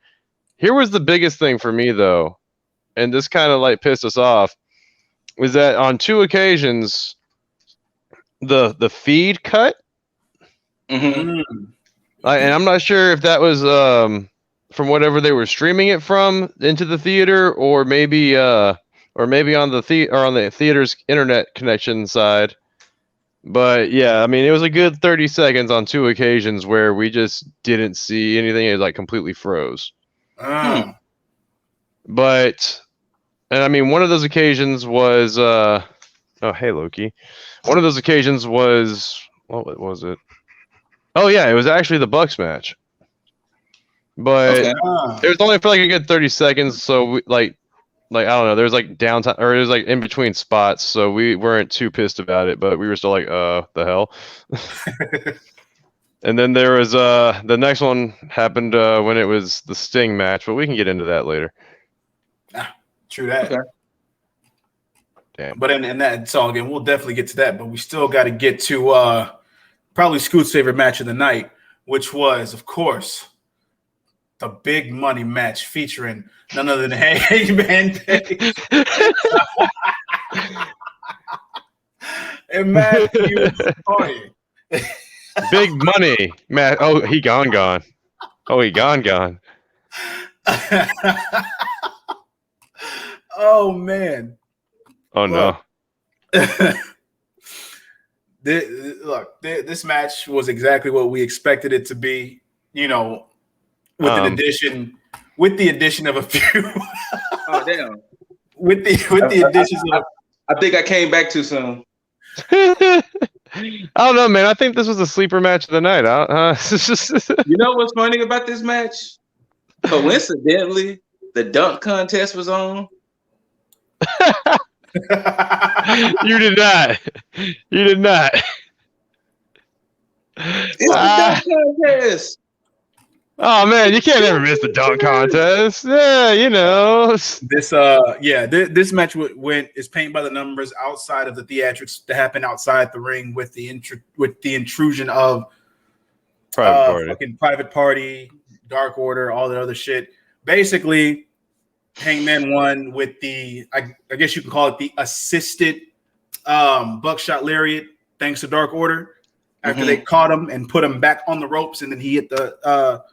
Here was the biggest thing for me though, and this kind of like pissed us off, was that on 2 occasions the feed cut. Mm-hmm. And I'm not sure if that was from whatever they were streaming it from into the theater, or maybe on the theater's internet connection side. But yeah, I mean, it was a good 30 seconds on 2 occasions where we just didn't see anything. It like completely froze. But, and I mean, one of those occasions was, oh, hey, Loki. One of those occasions was, what was it? Oh, yeah, it was actually the Bucks match. But it was only for like a good 30 seconds. So, we, like I don't know, there was like downtime, or it was like in between spots. So we weren't too pissed about it, but we were still like, the hell? And then there was the next one happened when it was the Sting match, but we can get into that later. True that. Okay. Damn. But in that song, again, we'll definitely get to that. But we still got to get to probably Scoot's favorite match of the night, which was, of course, the big money match featuring none other than Hangman Page and Matthew Hardy. Big money, Matt. Oh, he gone. Oh, he gone. Oh man. Oh no. This match was exactly what we expected it to be. You know, with the addition of a few. Oh damn. With the additions of. I think I came back too soon. I don't know, man. I think this was a sleeper match of the night. You know what's funny about this match? Coincidentally, the dunk contest was on. You did not. You did not. It's the dunk contest. Oh man, you can't ever miss the dunk contest. Yeah, you know. This match is paint by the numbers outside of the theatrics that happened outside the ring with the intrusion of Private Party, Dark Order, all that other shit. Basically, Hangman won with the I guess you can call it the assisted buckshot lariat, thanks to Dark Order. After they caught him and put him back on the ropes, and then he hit the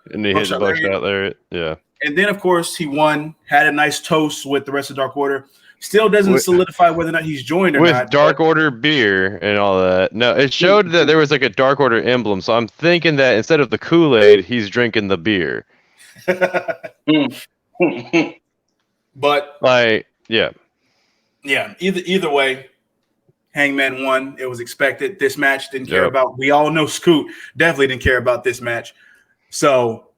buckshot lariat. Yeah. And then, of course, he won, had a nice toast with the rest of Dark Order. Still doesn't solidify whether or not he's joined or not. With Dark Order beer and all that. No, it showed that there was like a Dark Order emblem. So I'm thinking that instead of the Kool-Aid, he's drinking the beer. But like, yeah. Either way, Hangman won. It was expected. This match didn't care about. We all know Scoot definitely didn't care about this match. So,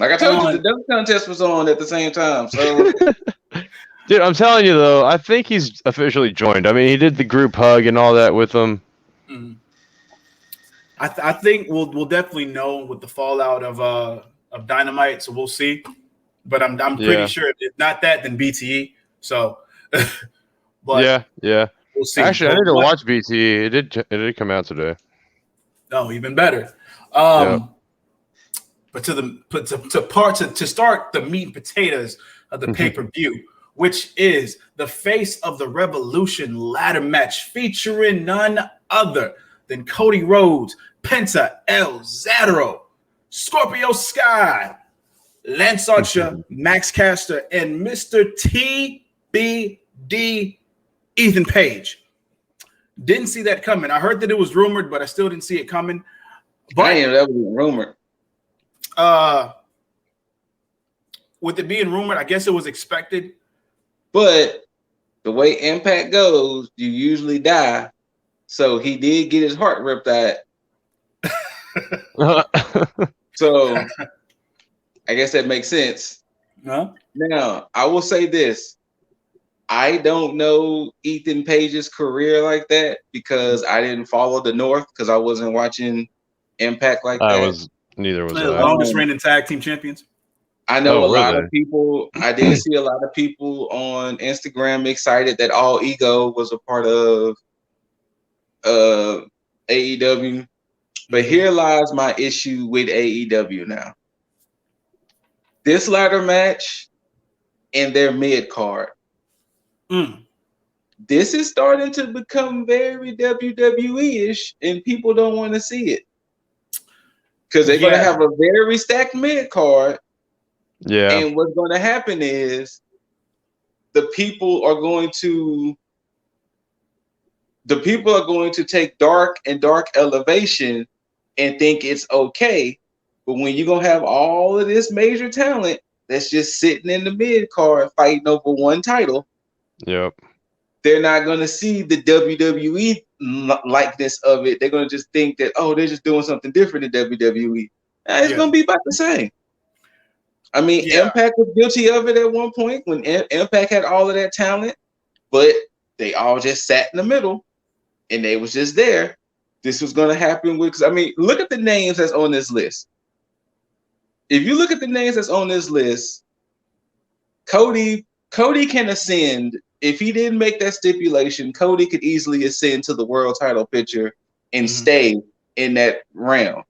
like I told you, the dunk contest was on at the same time. So, dude, I'm telling you though, I think he's officially joined. I mean, he did the group hug and all that with them. Mm-hmm. I think we'll definitely know with the fallout of Dynamite. So we'll see. But I'm pretty sure if not that, then BTE. So, but yeah. We'll see. Actually, I need to watch BTE. It did come out today. Oh, even better. But to start the meat and potatoes of the pay-per-view, which is the Face of the Revolution ladder match featuring none other than Cody Rhodes, Penta El Zero, Scorpio Sky, Lance Archer, Max Caster, and Mr. TBD Ethan Page. Didn't see that coming. I heard that it was rumored, but I still didn't see it coming. But that was rumored. With it being rumored, I guess it was expected. But the way Impact goes, you usually die. So he did get his heart ripped out. So I guess that makes sense. No. Now, I will say this. I don't know Ethan Page's career like that because I didn't follow the North because I wasn't watching Impact like that. Neither was the longest reigning tag team champions. I know a lot of people. I did see a lot of people on Instagram excited that All Ego was a part of AEW. But here lies my issue with AEW now. This ladder match and their mid card. This is starting to become very WWE-ish, and people don't want to see it because they're going to have a very stacked mid card. Yeah, and what's going to happen is the people are going to take Dark and Dark Elevation and think it's okay, but when you're going to have all of this major talent that's just sitting in the mid card fighting over one title. Yep. They're not going to see the WWE likeness of it. They're going to just think that, oh, they're just doing something different in WWE. It's going to be about the same. I mean, Impact was guilty of it at one point when Impact had all of that talent, but they all just sat in the middle and they was just there. This was going to happen with, I mean, look at the names that's on this list. If you look at the names that's on this list, Cody can ascend. If he didn't make that stipulation, Cody could easily ascend to the world title picture and stay in that round.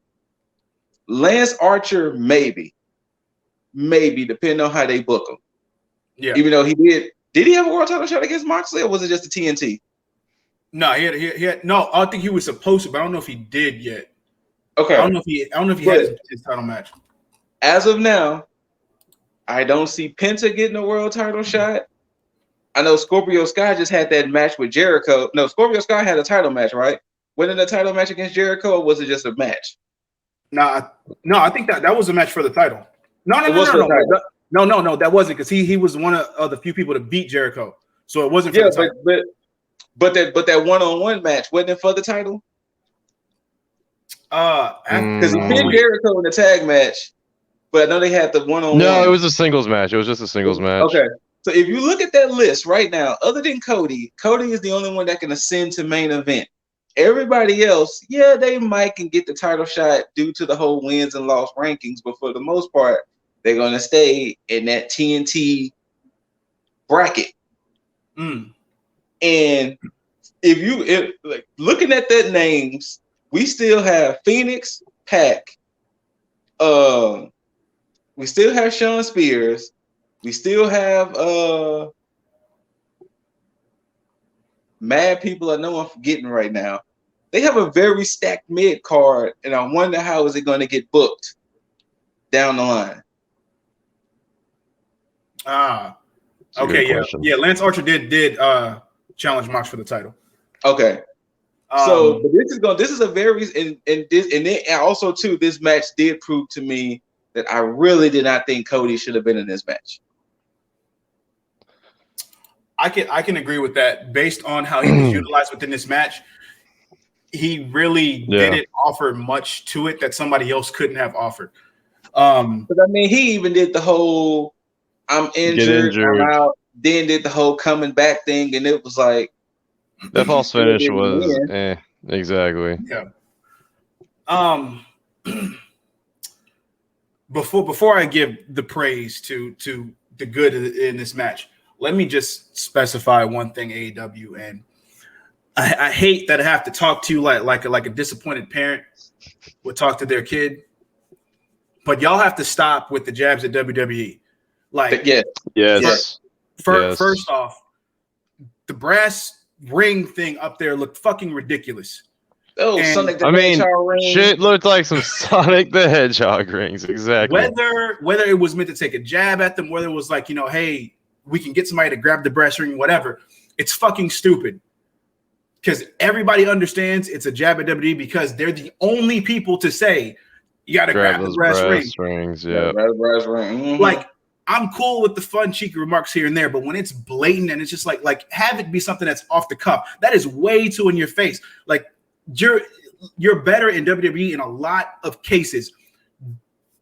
Lance Archer, maybe, depending on how they book him. Yeah. Even though he did he have a world title shot against Moxley, or was it just a TNT? No, he had. No, I think he was supposed to, but I don't know if he did yet. Okay. I don't know if he had his title match. As of now, I don't see Penta getting a world title shot. I know Scorpio Sky just had that match with Jericho. No, Scorpio Sky had a title match, right? Wasn't it a title match against Jericho, or was it just a match? No, I think that was a match for the title. No, that wasn't, because he was one of the few people to beat Jericho. So it wasn't for the title. But that one-on-one match, wasn't it for the title? Because he pinned Jericho in the tag match, but I know they had the one-on-one. No, it was a singles match. It was just a singles match. Okay. So if you look at that list right now, other than Cody, Cody is the only one that can ascend to main event. Everybody else, yeah, they might can get the title shot due to the whole wins and loss rankings, but for the most part, they're gonna stay in that TNT bracket. And if like looking at that names, we still have Phoenix, Pac, we still have Sean Spears, we still have mad people I know I'm forgetting right now. They have a very stacked mid card, and I wonder how is it going to get booked down the line. Okay, yeah. Lance Archer did challenge Mox for the title. Okay, so but this is a very and also too, this match did prove to me that I really did not think Cody should have been in this match. I can agree with that based on how he was utilized within this match. He really didn't offer much to it that somebody else couldn't have offered. But I mean, he even did the whole I'm injured. I'm out, then did the whole coming back thing, and it was like that false finish was exactly. Yeah. Before I give the praise to the good in this match, let me just specify one thing, AEW, and I hate that I have to talk to you like a disappointed parent would talk to their kid, but y'all have to stop with the jabs at WWE. Like, yes. First off, the brass ring thing up there looked fucking ridiculous. Oh, Sonic the Hedgehog ring. Shit looked like some Sonic the Hedgehog rings. Exactly. Whether it was meant to take a jab at them, whether it was like, hey, we can get somebody to grab the brass ring, whatever. It's fucking stupid. Because everybody understands it's a jab at WWE because they're the only people to say you got to grab the brass rings. Yeah, brass ring. Mm-hmm. Like, I'm cool with the fun, cheeky remarks here and there, but when it's blatant and it's just like have it be something that's off the cuff, that is way too in your face. Like, you're better in WWE in a lot of cases.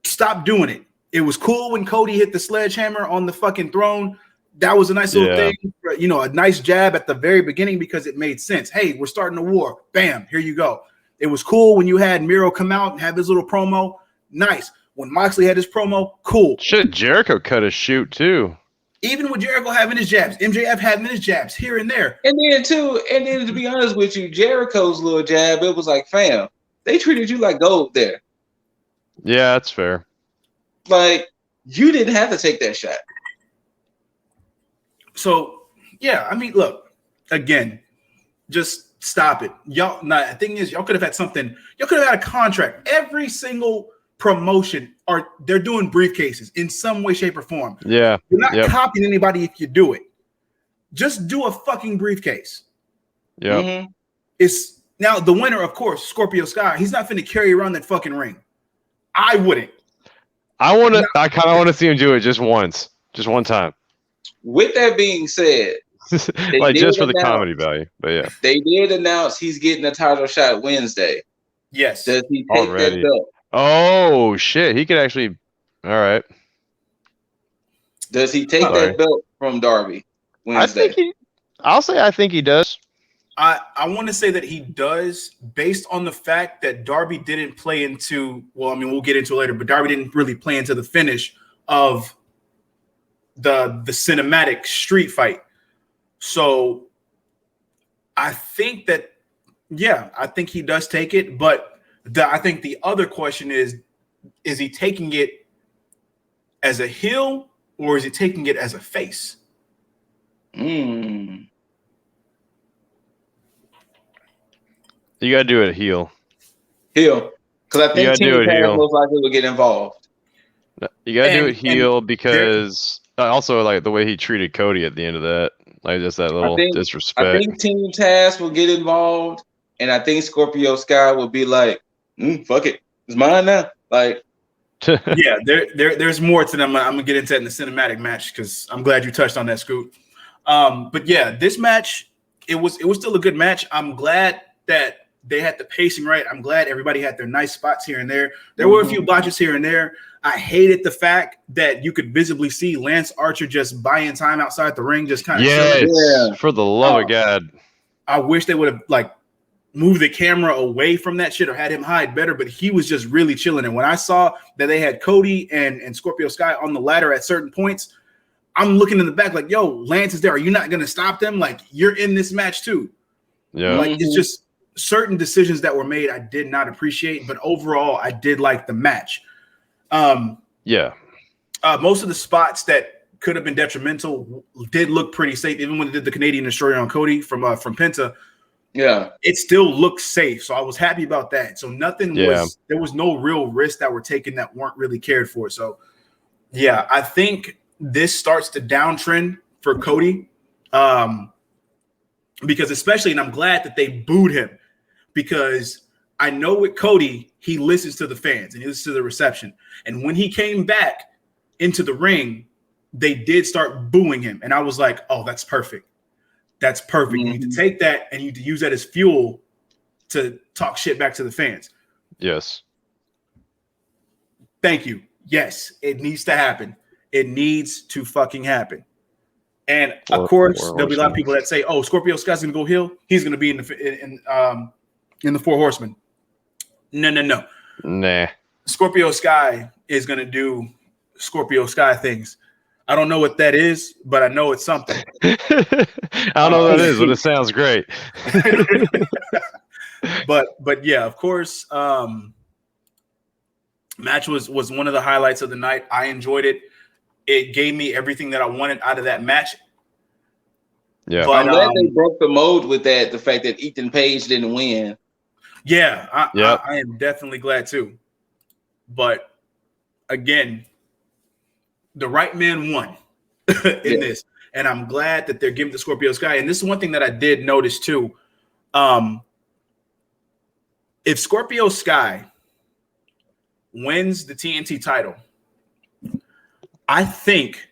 Stop doing it. It was cool when Cody hit the sledgehammer on the fucking throne. That was a nice little thing, a nice jab at the very beginning because it made sense. Hey, we're starting a war. Bam, here you go. It was cool when you had Miro come out and have his little promo. Nice. When Moxley had his promo, cool. Shit, Jericho cut a shoot too. Even with Jericho having his jabs, MJF having his jabs here and there. And then to be honest with you, Jericho's little jab, it was like, fam, they treated you like gold there. Yeah, that's fair. Like, you didn't have to take that shot. So, yeah, I mean, look, again, just stop it. Y'all, the thing is, y'all could have had something, y'all could have had a contract. Every single promotion they're doing briefcases in some way, shape, or form. Yeah. You're not copying anybody if you do it. Just do a fucking briefcase. Yeah. Mm-hmm. It's now the winner, of course, Scorpio Sky. He's not finna carry around that fucking ring. I wouldn't. I kind of want to see him do it just once. Just one time. With that being said, like just for the comedy value, but yeah, they did announce he's getting a title shot Wednesday. Yes. Does he take that belt? Oh shit, he could actually. All right. Does he take that belt from Darby Wednesday? I think he does. I want to say that he does, based on the fact that Darby didn't play into. Well, I mean, we'll get into it later, but Darby didn't really play into the finish of the cinematic street fight. So I think that, I think he does take it. But I think the other question is he taking it as a heel or is he taking it as a face? You got to do it heel. Heel. Because I think Team Taz most likely will get involved. You got to do it heel because also like the way he treated Cody at the end of that. Like just that little disrespect. I think Team Taz will get involved, and I think Scorpio Sky will be like, "Fuck it, it's mine now." Like, yeah, there's more to them. I'm gonna get into that in the cinematic match because I'm glad you touched on that, Scoot. But yeah, this match it was still a good match. I'm glad that They had the pacing right. I'm glad everybody had their nice spots here and there. There were a few botches here and there. I hated the fact that you could visibly see Lance Archer just buying time outside the ring, just kind of chilling. Yeah, for the love of God. I wish they would have like moved the camera away from that shit or had him hide better, but he was just really chilling. And when I saw that they had Cody and Scorpio Sky on the ladder at certain points, I'm looking in the back like, yo, Lance is there. Are you not going to stop them? Like, you're in this match too. Yeah. Like, it's just certain decisions that were made I did not appreciate, but overall, I did like the match. Most of the spots that could have been detrimental did look pretty safe, even when they did the Canadian Destroyer on Cody from Penta. Yeah, it still looked safe, so I was happy about that. So nothing was there was no real risks that were taken that weren't really cared for. So yeah, I think this starts to downtrend for Cody, because especially, and I'm glad that they booed him, because I know with Cody, he listens to the fans and he listens to the reception. And when he came back into the ring, they did start booing him. And I was like, oh, that's perfect. That's perfect. You need to take that and you need to use that as fuel to talk shit back to the fans. Yes. Thank you. Yes, it needs to happen. It needs to fucking happen. And of course, there'll be a lot of people that say, "Oh, Scorpio Sky's gonna go heel. He's gonna be in the Four Horsemen." No. Nah. Scorpio Sky is gonna do Scorpio Sky things. I don't know what that is, but I know it's something. I don't know what that is, but it sounds great. but yeah, of course, match was one of the highlights of the night. I enjoyed it. It gave me everything that I wanted out of that match. Yeah, but I'm glad they broke the mold with that. The fact that Ethan Page didn't win. Yeah, I am definitely glad too. But again, the right man won in this, and I'm glad that they're giving the Scorpio Sky. And this is one thing that I did notice too. If Scorpio Sky wins the TNT title, I think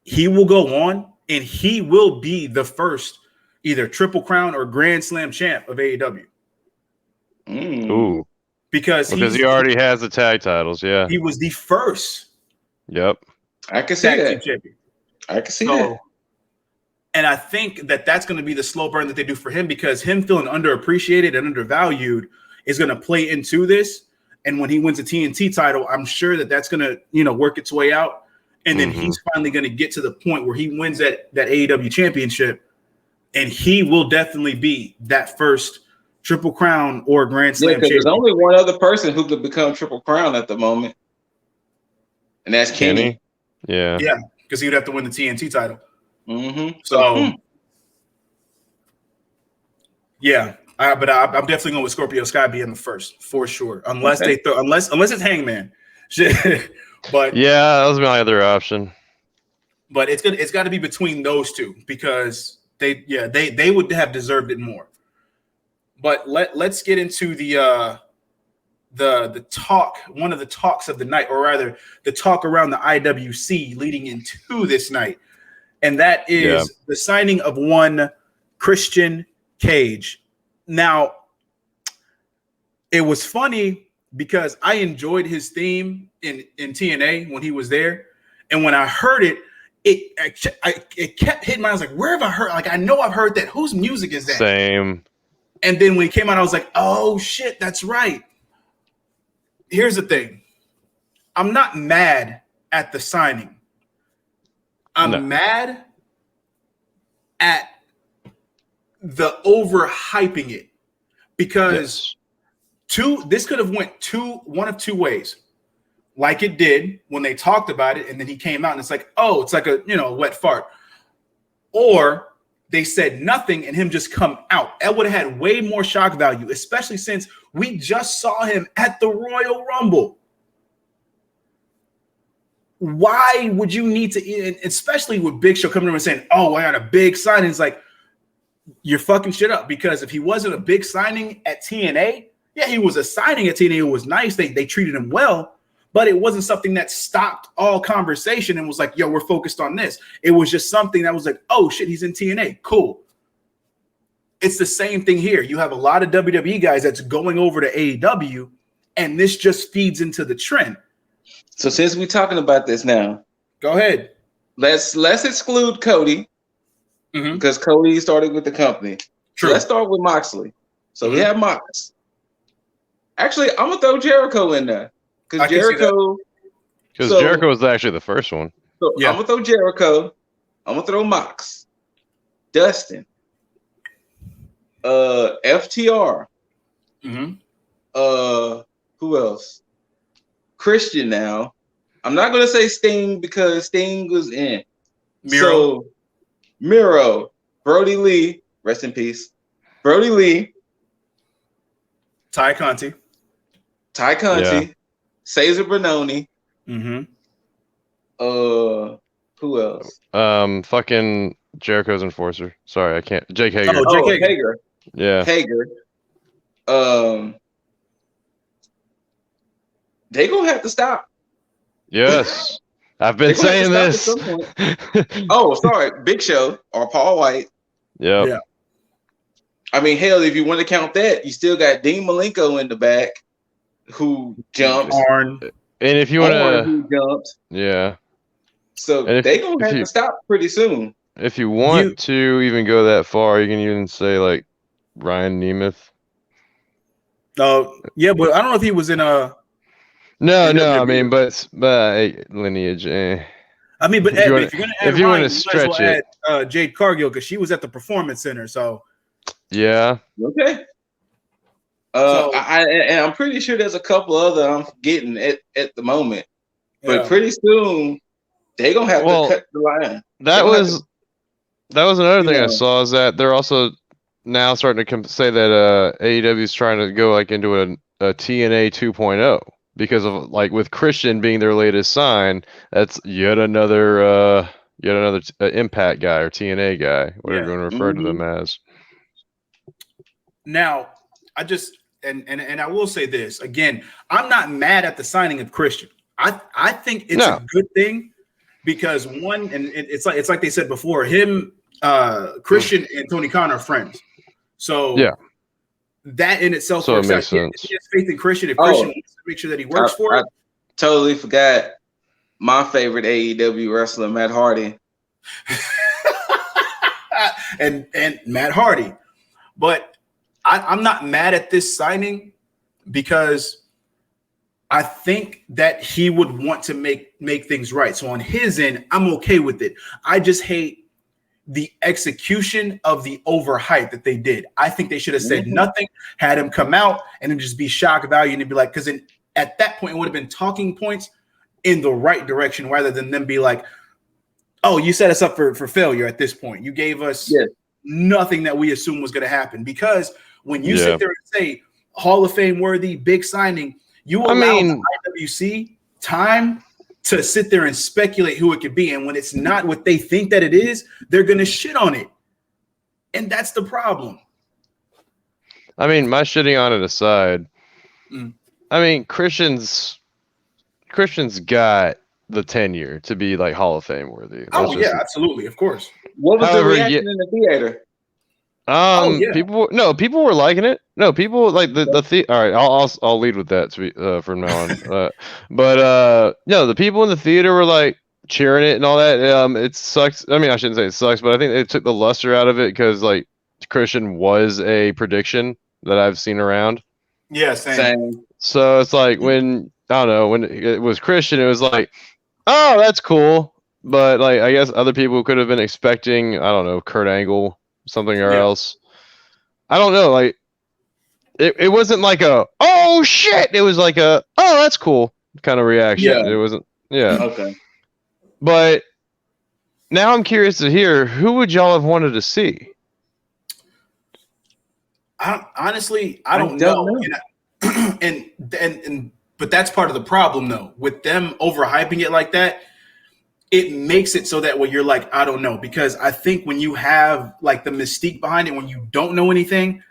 he will go on and he will be the first either Triple Crown or Grand Slam champ of AEW. Ooh. Because he already has the tag titles, yeah. He was the first. Yep. I can see that. Champion. I can see that. And I think that that's going to be the slow burn that they do for him, because him feeling underappreciated and undervalued is going to play into this. And when he wins the TNT title, I'm sure that that's going to, work its way out. And then he's finally going to get to the point where he wins that AEW championship. And he will definitely be that first Triple Crown or Grand Slam champion. There's only one other person who could become Triple Crown at the moment. And that's Kenny. Yeah. Yeah, because he would have to win the TNT title. So, yeah. But I'm definitely going with Scorpio Sky being the first for sure, unless they throw, unless it's Hangman. But yeah, that was my other option. But it's got to be between those two, because they would have deserved it more. But let's get into the talk, one of the talks of the night, or rather the talk around the IWC leading into this night, and that is the signing of one Christian Cage. Now, it was funny because I enjoyed his theme in TNA when he was there. And when I heard it, it kept hitting me. I was like, where have I heard? Like, I know I've heard that. Whose music is that? Same. And then when he came out, I was like, oh, shit, that's right. Here's the thing. I'm not mad at the signing. I'm mad at the overhyping it, because this could have went one of two ways, like it did when they talked about it and then he came out and it's like, oh, it's like a wet fart, or they said nothing and him just come out. That would have had way more shock value, especially since we just saw him at the Royal Rumble. Why would you need to, especially with Big Show coming in and saying, oh, I got a big signing? It's like, you're fucking shit up, because if he wasn't a big signing at TNA, yeah, he was a signing at TNA. It was nice. They treated him well, but it wasn't something that stopped all conversation and was like, yo, we're focused on this. It was just something that was like, oh shit, he's in TNA. Cool. it's the same thing here. You have a lot of WWE guys that's going over to AEW, and this just feeds into the trend. So since we're talking about this now, go ahead. Let's exclude Cody because Cody started with the company. True. So let's start with Moxley. So we have Mox. Actually, I'm gonna throw Jericho in there because Jericho was actually the first one. So I'm gonna throw Jericho. I'm gonna throw Mox, Dustin, FTR. Who else? Christian now. I'm not gonna say Sting because Sting was in. Miro. So Miro, Brody Lee, rest in peace. Brody Lee, Ty Conti, Cesar Bononi. Who else? Fucking Jericho's enforcer. Sorry, I can't. Jake Hager. Jake Hager. Yeah. Hager. They gonna have to stop. Yes. I've been saying this. Oh, sorry. Big Show or Paul White. Yeah. I mean, hell, if you want to count that, you still got Dean Malenko in the back who jumped. Arn. And if you want to, who jumped. Yeah. So they gonna have to stop pretty soon. If you want to even go that far, you can even say like Ryan Nemeth. Yeah, but I don't know if he was in a. No. I mean, but lineage. I mean, but if you're gonna add, if you want to stretch it, add, Jade Cargill because she was at the Performance Center. So. Yeah. Okay. I'm pretty sure there's a couple other I'm forgetting at the moment, but pretty soon they're gonna have to cut the line. That was another thing I saw is that they're also now starting to say that AEW is trying to go like into a TNA 2.0 because of like with Christian being their latest sign. That's yet another Impact guy or TNA guy, whatever you want to refer to them as. Now, I just and I will say this again. I'm not mad at the signing of Christian. I think it's a good thing because one, and it's like they said before, him, Christian and Tony Khan are friends. So that in itself works out. He has faith in Christian. If Christian wants to make sure that he works for it. I totally forgot my favorite AEW wrestler, Matt Hardy. and Matt Hardy. But I'm not mad at this signing because I think that he would want to make things right. So on his end, I'm okay with it. I just hate the execution of the overhype that they did. I think they should have said nothing, had him come out and then just be shock value and it'd be like, because at that point it would have been talking points in the right direction rather than them be like, oh, you set us up for failure at this point. You gave us nothing that we assumed was going to happen because when you sit there and say Hall of Fame worthy, big signing, you allow the IWC time to sit there and speculate who it could be. And when it's not what they think that it is, they're going to shit on it. And that's the problem. I mean, my shitting on it aside, I mean, Christian's got the tenure to be like Hall of Fame worthy. Absolutely. Of course. What was the reaction in the theater? People were liking it. No, people like the all right, I'll lead with that from now on. The people in the theater were like cheering it and all that. It sucks. I mean, I shouldn't say it sucks, but I think it took the luster out of it because like Christian was a prediction that I've seen around. Yeah, same. So it's like when it was Christian, it was like, oh, that's cool. But like I guess other people could have been expecting, I don't know, Kurt Angle, something or else. I don't know. Like it wasn't like a oh shit. It was like a oh that's cool kind of reaction. Yeah. It wasn't. Yeah. Okay. But now I'm curious to hear who would y'all have wanted to see. Honestly, I don't know. But that's part of the problem though. With them overhyping it like that, it makes it so that when you're like, I don't know, because I think when you have like the mystique behind it, when you don't know anything,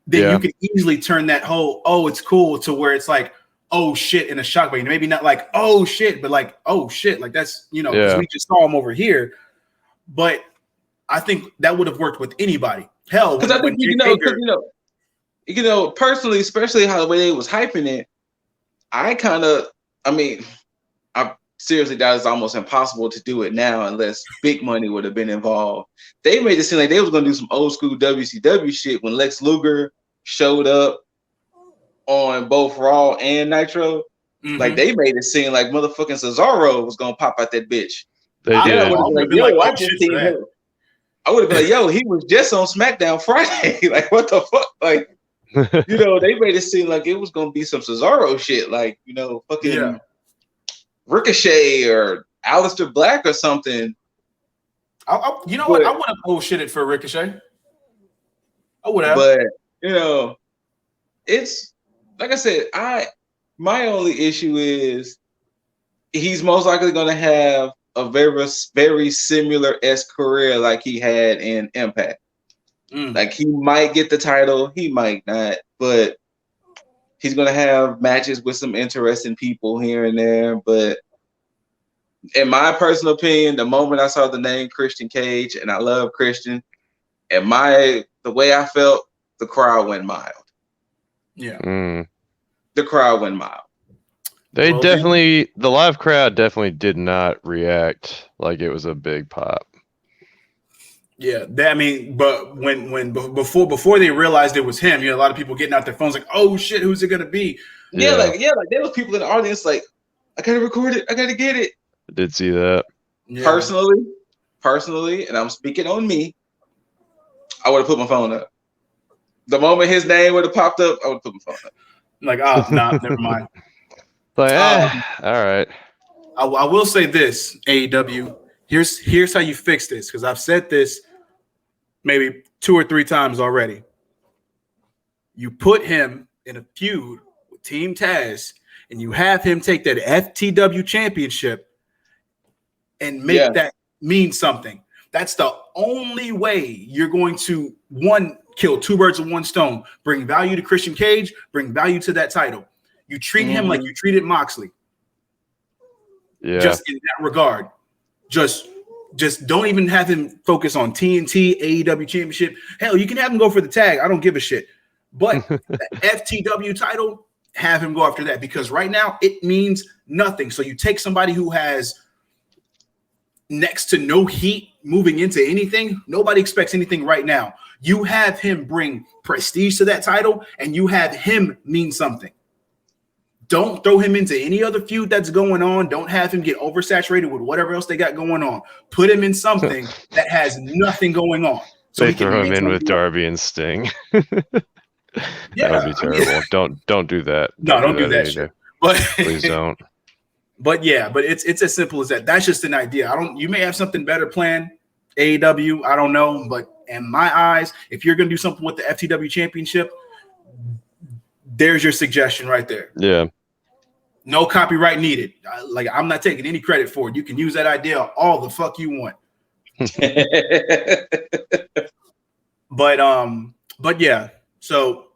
then you can easily turn that whole, oh, it's cool to where it's like, oh shit, in a shock value. Maybe not like, oh shit, but like, oh shit, like that's, because we just saw him over here. But I think that would have worked with anybody. Hell, because I think personally, especially how the way they was hyping it, I mean, I seriously doubt it's almost impossible to do it now unless big money would have been involved. They made it seem like they was gonna do some old school WCW shit when Lex Luger showed up on both Raw and Nitro. Mm-hmm. Like they made it seem like motherfucking Cesaro was gonna pop out that bitch. They did. I would have been like, yo, I just seen him. I would have been like, yo, he was just on SmackDown Friday. Like, what the fuck? Like, they made it seem like it was gonna be some Cesaro shit, like, fucking Ricochet or Aleister Black or something. What? I would have bullshitted for Ricochet. I would have. But it's like I said, my only issue is he's most likely gonna have a very, very similar-esque career like he had in Impact. Like he might get the title, he might not, but he's gonna have matches with some interesting people here and there. But in my personal opinion, the moment I saw the name Christian Cage, and I love Christian, and the way I felt, the crowd went mild. Yeah. The crowd went mild. The live crowd definitely did not react like it was a big pop. Yeah, but before they realized it was him, a lot of people getting out their phones like, "Oh shit, who's it gonna be?" Yeah, like there was people in the audience like, "I gotta record it, I gotta get it." I did see that. Yeah. Personally, and I'm speaking on me, I would have put my phone up. The moment his name would have popped up, I would have put my phone up. Like, nah, never mind. Like, all right. I will say this, AEW. Here's how you fix this, because I've said this maybe 2 or 3 times already. You put him in a feud with Team Taz, and you have him take that FTW championship and make that mean something. That's the only way you're going to, one, kill 2 birds with 1 stone, bring value to Christian Cage, bring value to that title. You treat him like you treated Moxley. Yeah. Just in that regard. Just don't even have him focus on TNT, AEW Championship. Hell, you can have him go for the tag. I don't give a shit. But the FTW title, have him go after that, because right now it means nothing. So you take somebody who has next to no heat moving into anything. Nobody expects anything right now. You have him bring prestige to that title, and you have him mean something. Don't throw him into any other feud that's going on. Don't have him get oversaturated with whatever else they got going on. Put him in something that has nothing going on. So they throw him in with Darby and Sting. That would be terrible. Don't do that. Don't do that shit. But please don't. But it's as simple as that. That's just an idea. You may have something better planned, AEW. I don't know, but in my eyes, if you're gonna do something with the FTW championship, there's your suggestion right there. Yeah. No copyright needed. I'm not taking any credit for it. You can use that idea all the fuck you want. But yeah. So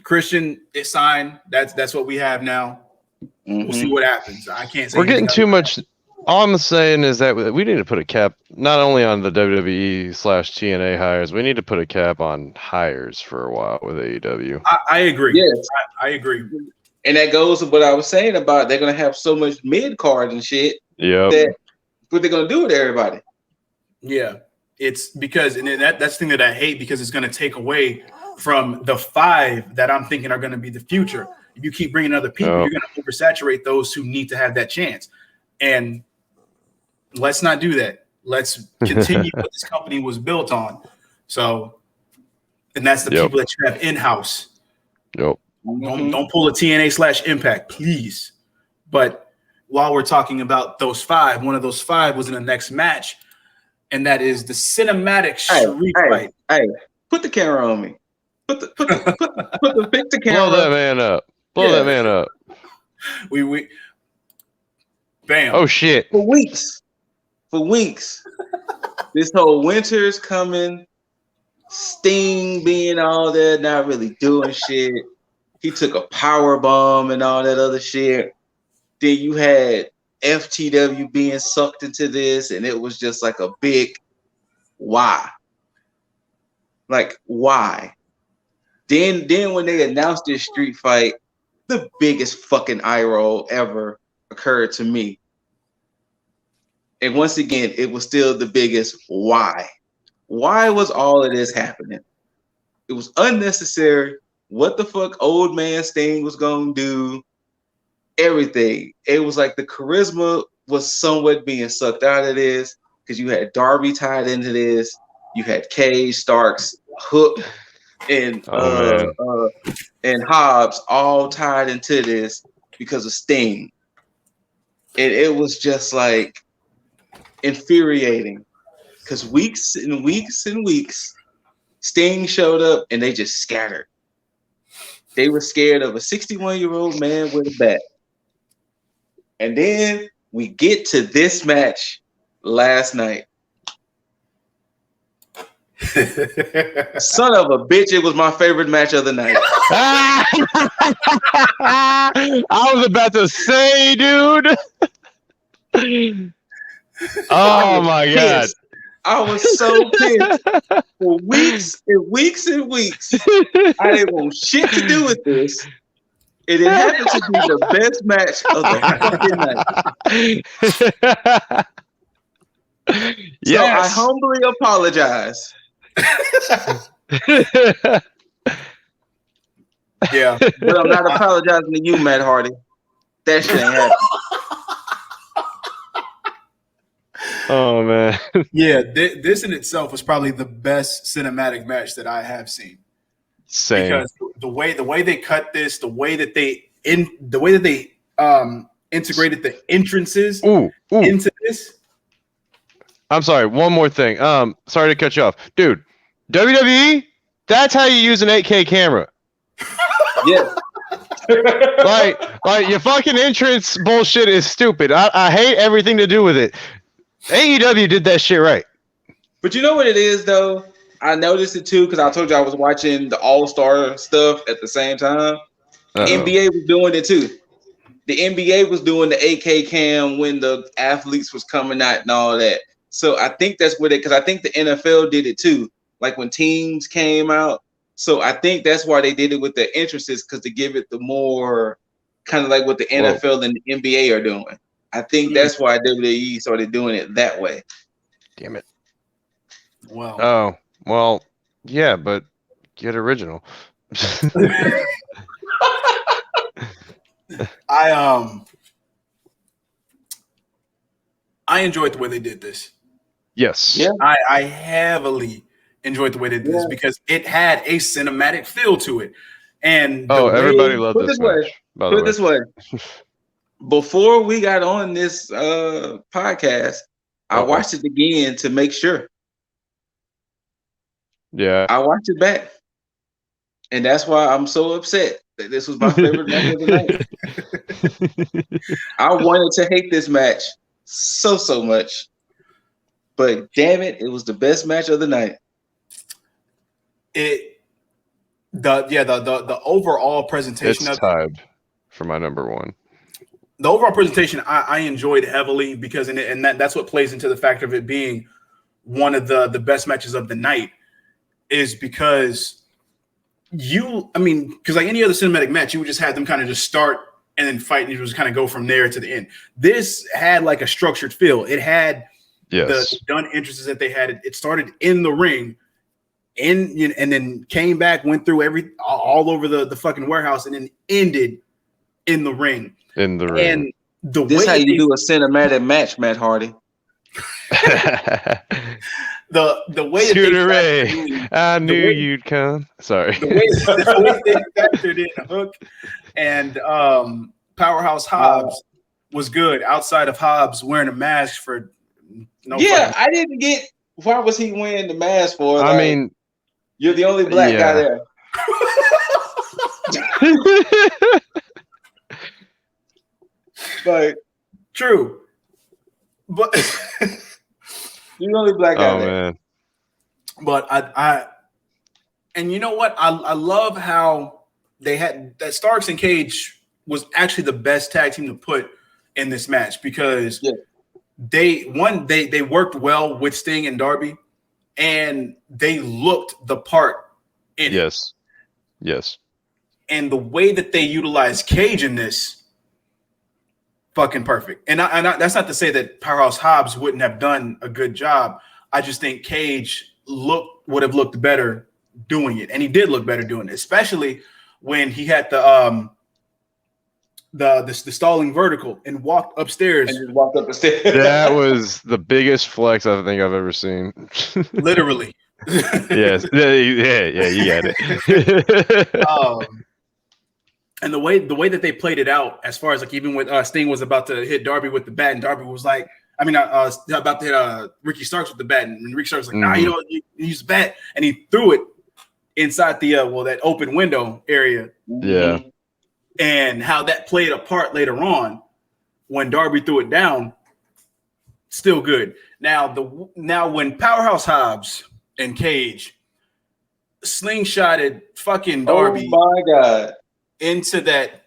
Christian is signed. That's what we have now. We'll see what happens. I can't say we're getting too much. All I'm saying is that we need to put a cap not only on the WWE/TNA hires. We need to put a cap on hires for a while with AEW. I agree. Yes, I agree. And that goes to what I was saying about they're gonna have so much mid card and shit. Yeah. What they're gonna do with everybody? Yeah, it's because, and that's the thing that I hate, because it's gonna take away from the 5 that I'm thinking are gonna be the future. If you keep bringing other people, you're gonna oversaturate those who need to have that chance. And let's not do that. Let's continue what this company was built on. So, and that's the people that you have in house. Yep. Don't pull a TNA/Impact, please. But while we're talking about those 5, one of those 5 was in the next match, and that is the cinematic street fight. Hey, put the camera on me. Pick the camera. Blow that man up. Blow that man up. We bam. Oh shit. For weeks. This whole winter's coming. Sting being all there, not really doing shit. He took a power bomb and all that other shit. Then you had FTW being sucked into this, and it was just like a big why. Like, why? Then when they announced this street fight, the biggest fucking eye roll ever occurred to me. And once again, it was still the biggest why. Why was all of this happening? It was unnecessary. What the fuck old man Sting was gonna do? Everything. It was like the charisma was somewhat being sucked out of this because you had Darby tied into this. You had Cage, Starks, Hook, and and Hobbs all tied into this because of Sting. And it was just like infuriating because weeks and weeks and weeks, Sting showed up and they just scattered. They were scared of a 61-year-old man with a bat. And then we get to this match last night. Son of a bitch, it was my favorite match of the night. I was about to say, dude. Oh my God. I was so pissed for weeks and weeks and weeks. I didn't want shit to do with this. And it happened to be the best match of the fucking night. Yes. So I humbly apologize. Yeah. But I'm not apologizing to you, Matt Hardy. That shit ain't happening. Oh man. Yeah, this in itself was probably the best cinematic match that I have seen. Same. Because the way they cut this, the way that they integrated the entrances into this. I'm sorry, one more thing. Sorry to cut you off. Dude, WWE, that's how you use an 8K camera. Yeah. like your fucking entrance bullshit is stupid. I hate everything to do with it. AEW did that shit right. But you know what it is though? I noticed it too because I told you I was watching the All-Star stuff at the same time. NBA was doing it too. The NBA was doing the 8K cam when the athletes was coming out and all that. So I think that's what because I think the NFL did it too. Like when teams came out. So I think that's why they did it with the entrances because to give it the more kind of like what the NFL and the NBA are doing. I think that's why WWE started doing it that way. Damn it. Wow. Oh, well, yeah, but get original. I enjoyed the way they did this. Yes. Yeah. I heavily enjoyed the way they did this because it had a cinematic feel to it. And everybody loved this match. Put it this way. Before we got on this podcast, I watched it again to make sure. Yeah. I watched it back. And that's why I'm so upset that this was my favorite match of the night. I wanted to hate this match so much. But damn it, it was the best match of the night. The overall presentation it's tied for my number one. The overall presentation I enjoyed heavily because that's what plays into the factor of it being one of the best matches of the night is because because like any other cinematic match, you would just have them kind of just start and then fight and you just kind of go from there to the end. This had like a structured feel. It had the done entrances that they had. It started in the ring and then came back, went through all over the fucking warehouse and then ended in the ring. In the ring. And this how you do a cinematic match, Matt Hardy. The way Scooter Ray, I knew you'd come. Sorry. The way they factored in Hook and Powerhouse Hobbs was good. Outside of Hobbs wearing a mask for I didn't get why was he wearing the mask for? I mean, you're the only black guy there. Like true, but you're the only black guy there. Man. But I and you know what? I love how they had that Starks and Cage was actually the best tag team to put in this match because they worked well with Sting and Darby. and they looked the part in it. Yes. And the way that they utilize Cage in this, fucking perfect. And that's not to say that Powerhouse Hobbs wouldn't have done a good job. I just think Cage would have looked better doing it, and he did look better doing it, especially when he had the stalling vertical and walked upstairs. And just walked up the stairs. That was the biggest flex I think I've ever seen. Literally. Yes. Yeah, you got it. And the way that they played it out, as far as like even when Sting was about to hit Darby with the bat, and Darby was like, about to hit Ricky Starks with the bat, and Ricky Starks was like, nah, you use the bat, and he threw it inside the that open window area. Yeah. And how that played a part later on when Darby threw it down, still good. Now when Powerhouse Hobbs and Cage slingshotted fucking Darby, oh my god, into that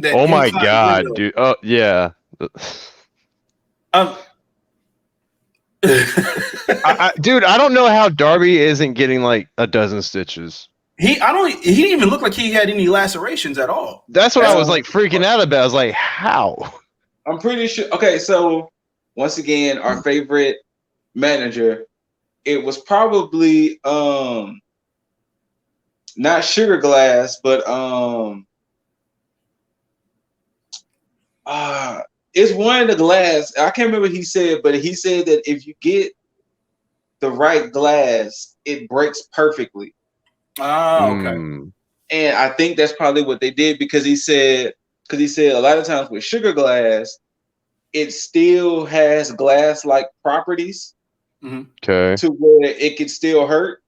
oh my god, window. dude. Oh yeah. Dude, I don't know how Darby isn't getting like a dozen stitches. He didn't even look like he had any lacerations at all. That's what I was like freaking out about. I was like, how? I'm pretty sure. Okay, so once again, our favorite manager, it was probably not Sugar Glass, but it's one of the glass. I can't remember what he said, but he said that if you get the right glass, it breaks perfectly. Oh, okay. And I think that's probably what they did because he said a lot of times with Sugar Glass, it still has glass-like properties. Okay. To where it could still hurt.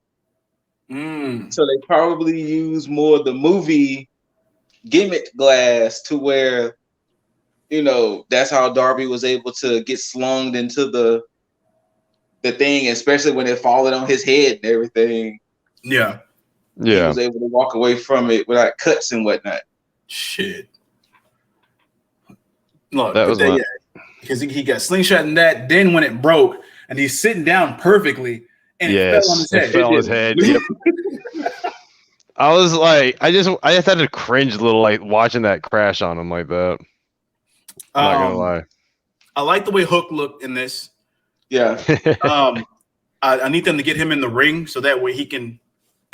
So they probably use more of the movie gimmick glass to where, that's how Darby was able to get slung into the thing, especially when it falling on his head and everything. Yeah. He was able to walk away from it without cuts and whatnot. Shit. Look, that was because he got slingshot in that. Then when it broke, and he's sitting down perfectly, and it fell on his head. It fell on his head. Yep. I was like, I just had to cringe a little, like watching that crash on him like that. I'm not gonna lie. I like the way Hook looked in this. Yeah. I need them to get him in the ring so that way he can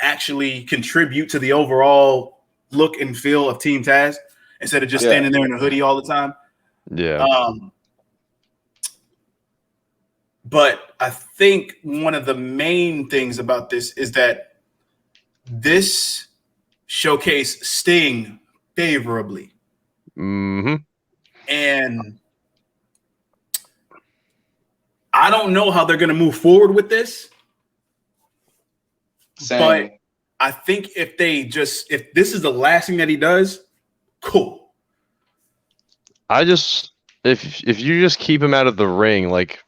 actually contribute to the overall look and feel of Team Taz instead of just standing there in a hoodie all the time. Yeah. But I think one of the main things about this is that this showcased Sting favorably. Mm-hmm. And I don't know how they're going to move forward with this. Same. But I think if this is the last thing that he does, cool. If you just keep him out of the ring, like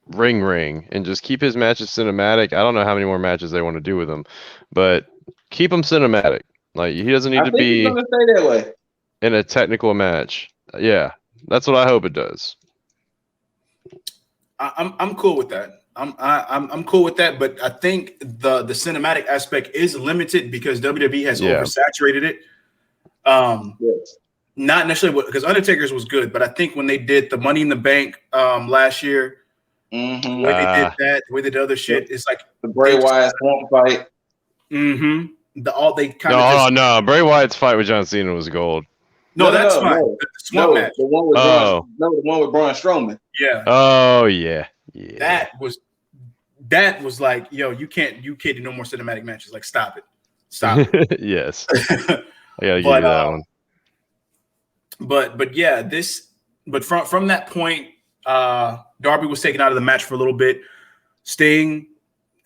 ring, and just keep his matches cinematic. I don't know how many more matches they want to do with him, but keep him cinematic. Like he doesn't need to be he's gonna stay that way in a technical match. Yeah, that's what I hope it does. I'm cool with that. I'm cool with that, but I think the cinematic aspect is limited because WWE has oversaturated it. Not necessarily because Undertaker's was good, but I think when they did the Money in the Bank last year, the way they did that, the way they did other shit, it's like the Bray Wyatt swamp fight. No, Bray Wyatt's fight with John Cena was gold. No, that's fine. The swamp match. The one with Braun Strowman. Yeah. Oh yeah. That was like, yo, you can't do no more cinematic matches. Like, stop it. Yes. I gotta give you that one. But yeah, from that point, Darby was taken out of the match for a little bit. Sting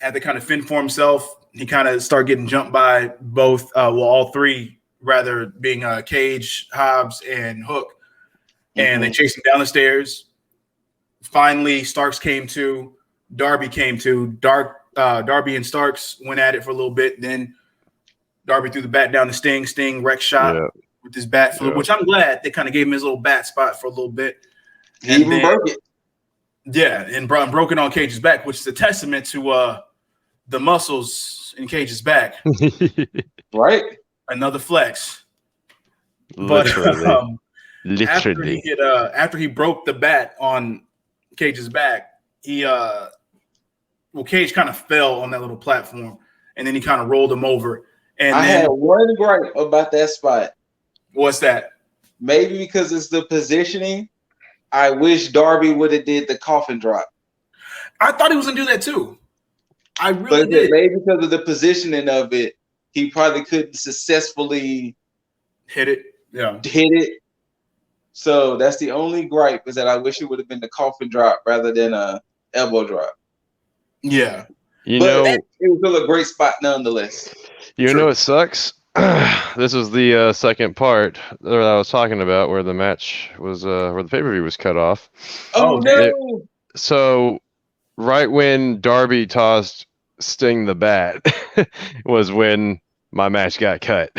had to kind of fend for himself. He kind of started getting jumped by both, all three, rather, being Cage, Hobbs, and Hook. And they chased him down the stairs. Finally, Starks came to. Darby came to. Darby and Starks went at it for a little bit. Then Darby threw the bat down to Sting. Sting wreck shot with his bat, which I'm glad they kind of gave him his little bat spot for a little bit. He even broke it. Yeah, and broken on Cage's back, which is a testament to the muscles in Cage's back. Right? Another flex. Literally. But after he broke the bat on Cage's back, Cage kind of fell on that little platform, and then he kind of rolled him over. And I had one gripe about that spot. What's that? Maybe because it's the positioning. I wish Darby would have did the coffin drop. I thought he was gonna do that too. I really did. Maybe because of the positioning of it, he probably couldn't successfully hit it. Yeah, hit it. So that's the only gripe, is that I wish it would have been the coffin drop rather than a elbow drop. Yeah, it was still a great spot nonetheless. You know what sucks? This was the second part that I was talking about, where the match was, where the pay-per-view was cut off. Oh no! So right when Darby tossed Sting the bat was when my match got cut.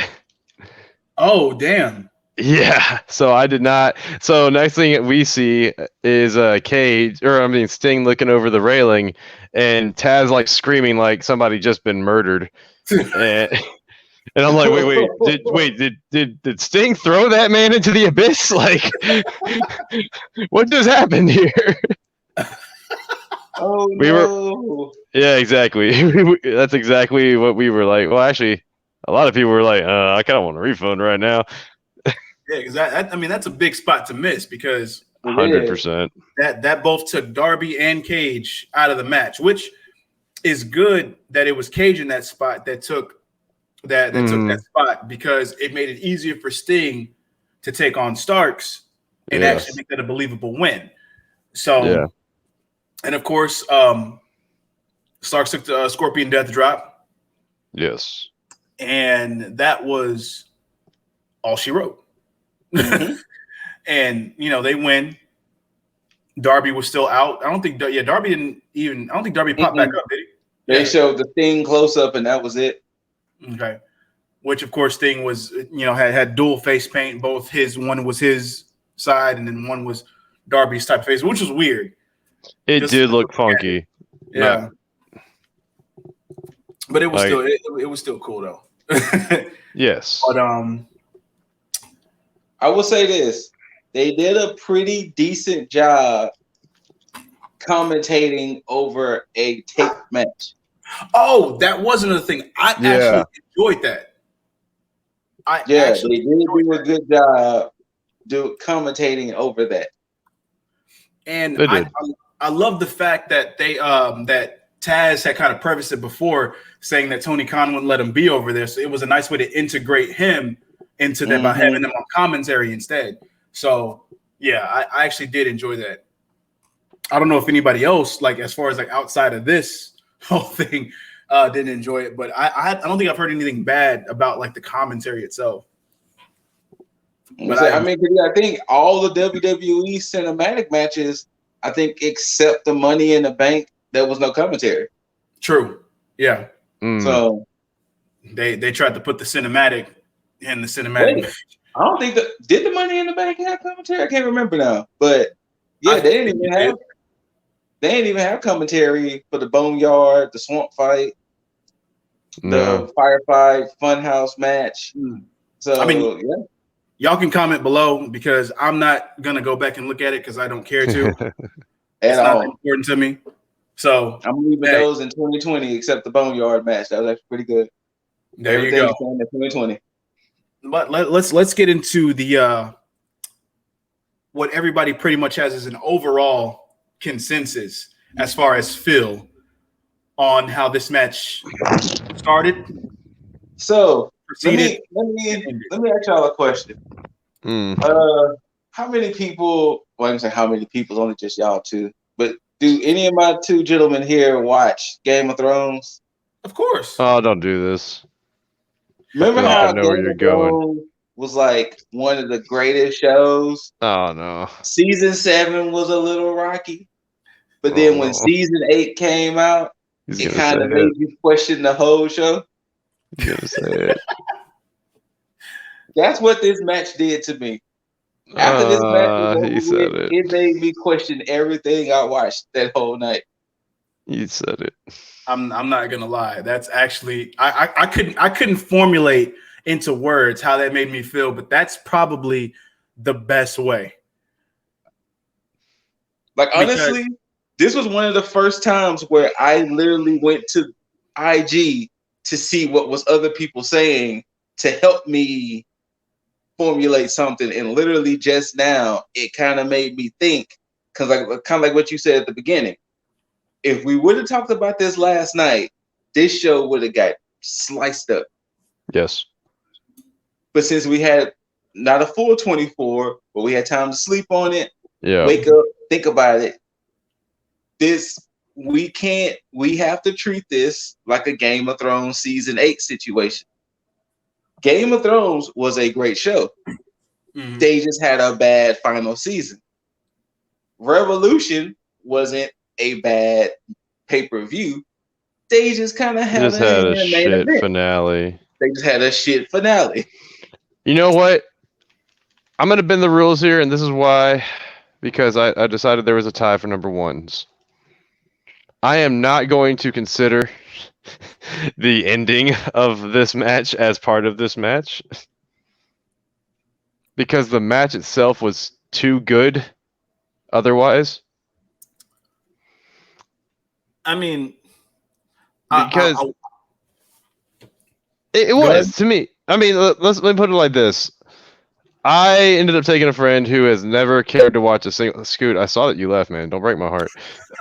Oh damn! Yeah. So I did not. So next thing we see is Sting looking over the railing, and Taz like screaming like somebody just been murdered. And I'm like, did Sting throw that man into the abyss? Like, what just happened here? Oh, yeah, exactly. That's exactly what we were like. Well, actually, a lot of people were like, I kind of want a refund right now. Yeah, because that's a big spot to miss, because 100%. That both took Darby and Cage out of the match, which is good that it was Cage in that spot that took that spot, because it made it easier for Sting to take on Starks and actually make that a believable win. So, and of course, Starks took the Scorpion Death Drop. Yes. And that was all she wrote. Mm-hmm. And, they win. Darby was still out. I don't think Darby popped back up, did he? They showed the Sting close up, and that was it. Okay. Which, of course, Sting was, had dual face paint. Both one was his side, and then one was Darby's type of face, which was weird. It did look funky. Yeah. But it was it was still cool though. Yes. But I will say this. They did a pretty decent job commentating over a tape match. Oh, that was another thing. I actually enjoyed that. They did do a good job commentating over that. And I love the fact that they that Taz had kind of prefaced it before, saying that Tony Khan wouldn't let him be over there. So it was a nice way to integrate him into that by having him on commentary instead. So yeah, I actually did enjoy that. I don't know if anybody else, like as far as like outside of this whole thing, didn't enjoy it, but I don't think I've heard anything bad about like the commentary itself. But I think all the WWE cinematic matches, I think except the Money in the Bank, there was no commentary. True. Yeah. So they tried to put the cinematic in the cinematic. Wait, I don't think did the Money in the Bank have commentary? I can't remember now. But yeah, they didn't even have commentary for the Boneyard, the Swamp Fight, the Firefight, Funhouse match. So y'all can comment below, because I'm not gonna go back and look at it because I don't care to. It's not important to me. So I'm leaving those in 2020, except the Boneyard match. That was actually pretty good. There you go. 2020. But let's get into the what everybody pretty much has as an overall consensus as far as feel on how this match started. So let me ask y'all a question. How many people? Well, I didn't say how many people. It's only just y'all two. But do any of my two gentlemen here watch Game of Thrones? Of course. Oh, don't do this. Remember how Game of Thrones was like one of the greatest shows? Oh no. Season 7 was a little rocky, but then when season 8 came out, it kind of made you question the whole show. He's gonna say it. That's what this match did to me. After this match was over He said with, it. it made me question everything I watched that whole night. You said it. I'm not gonna lie. That's actually I couldn't formulate into words how that made me feel, but that's probably the best way. Like honestly, this was one of the first times where I literally went to IG to see what was other people saying to help me formulate something. And literally just now, it kind of made me think, because kind of like what you said at the beginning. If we would have talked about this last night, this show would have got sliced up. Yes. But since we had not a full 24, but we had time to sleep on it, Yeah. wake up, think about it. We have to treat this like a Game of Thrones season 8 situation. Game of Thrones was a great show. Mm-hmm. They just had a bad final season. Revolution wasn't a bad pay-per-view. They just kind of had a shit finale. They just had a shit finale. You know what? I'm going to bend the rules here, and this is why. Because I decided there was a tie for number ones. I am not going to consider the ending of this match as part of this match. Because the match itself was too good otherwise. I mean, because it was to me. I mean, let me put it like this. I ended up taking a friend who has never cared to watch a single Scoot. I saw that you left, man. Don't break my heart.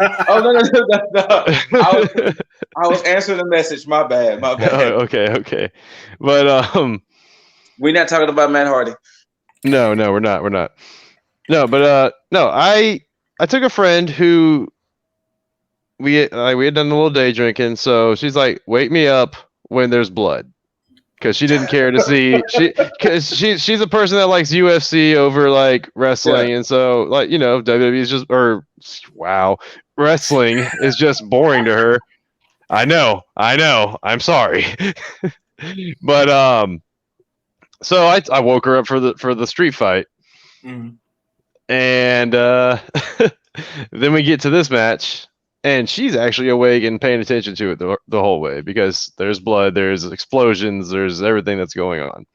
Oh no. I was answering the message. My bad. Oh, okay. But we're not talking about Matt Hardy. No, we're not. No, but no, I took a friend who we had done a little day drinking, so she's like, "Wake me up when there's blood." Because she didn't care to see she's a person that likes UFC over like wrestling, and so like WWE is just wrestling is just boring to her. I know. I'm sorry, but so I woke her up for the street fight, and then we get to this match. And she's actually awake and paying attention to it the whole way because there's blood, there's explosions, there's everything that's going on.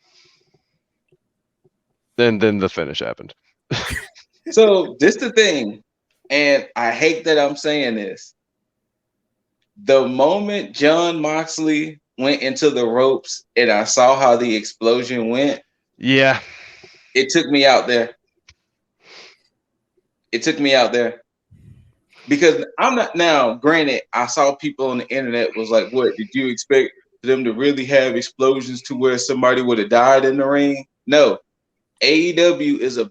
Then the finish happened. So this the thing, and I hate that I'm saying this. The moment Jon Moxley went into the ropes and I saw how the explosion went, yeah, it took me out there. Because I'm not now, granted, I saw people on the internet was like, what, did you expect them to really have explosions to where somebody would have died in the ring? No. AEW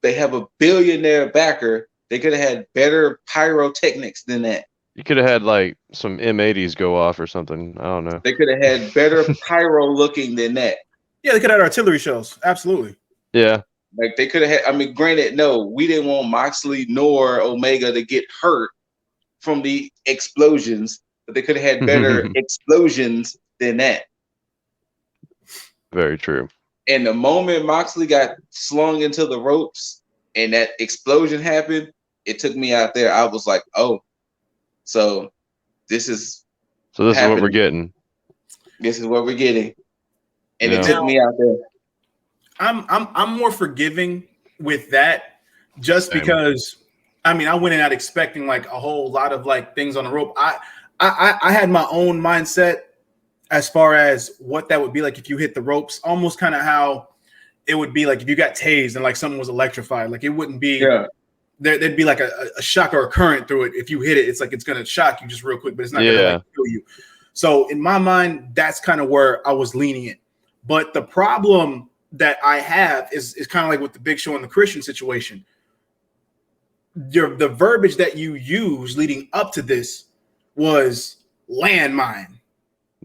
they have a billionaire backer. They could have had better pyrotechnics than that. You could have had like some M80s go off or something. I don't know. They could have had better pyro looking than that. Yeah, they could have had artillery shows. Absolutely. Yeah. Like they could have had, I mean, granted, no, we didn't want Moxley nor Omega to get hurt from the explosions, but they could have had better explosions than that. Very true. And the moment Moxley got slung into the ropes and that explosion happened, it took me out there. I was like, oh, so this is what we're getting. This is what we're getting. And it took me out there. I'm more forgiving with that just because I mean I went in out expecting like a whole lot of like things on the rope. I had my own mindset as far as what that would be like if you hit the ropes, almost kind of how it would be like if you got tased and like someone was electrified. Like it wouldn't be there'd be like a shock or a current through it. If you hit it, it's like it's gonna shock you just real quick, but it's not gonna like kill you. So in my mind, that's kind of where I was leaning in. But the problem that I have is kind of like with the Big Show and the Christian situation. The verbiage that you use leading up to this was landmine.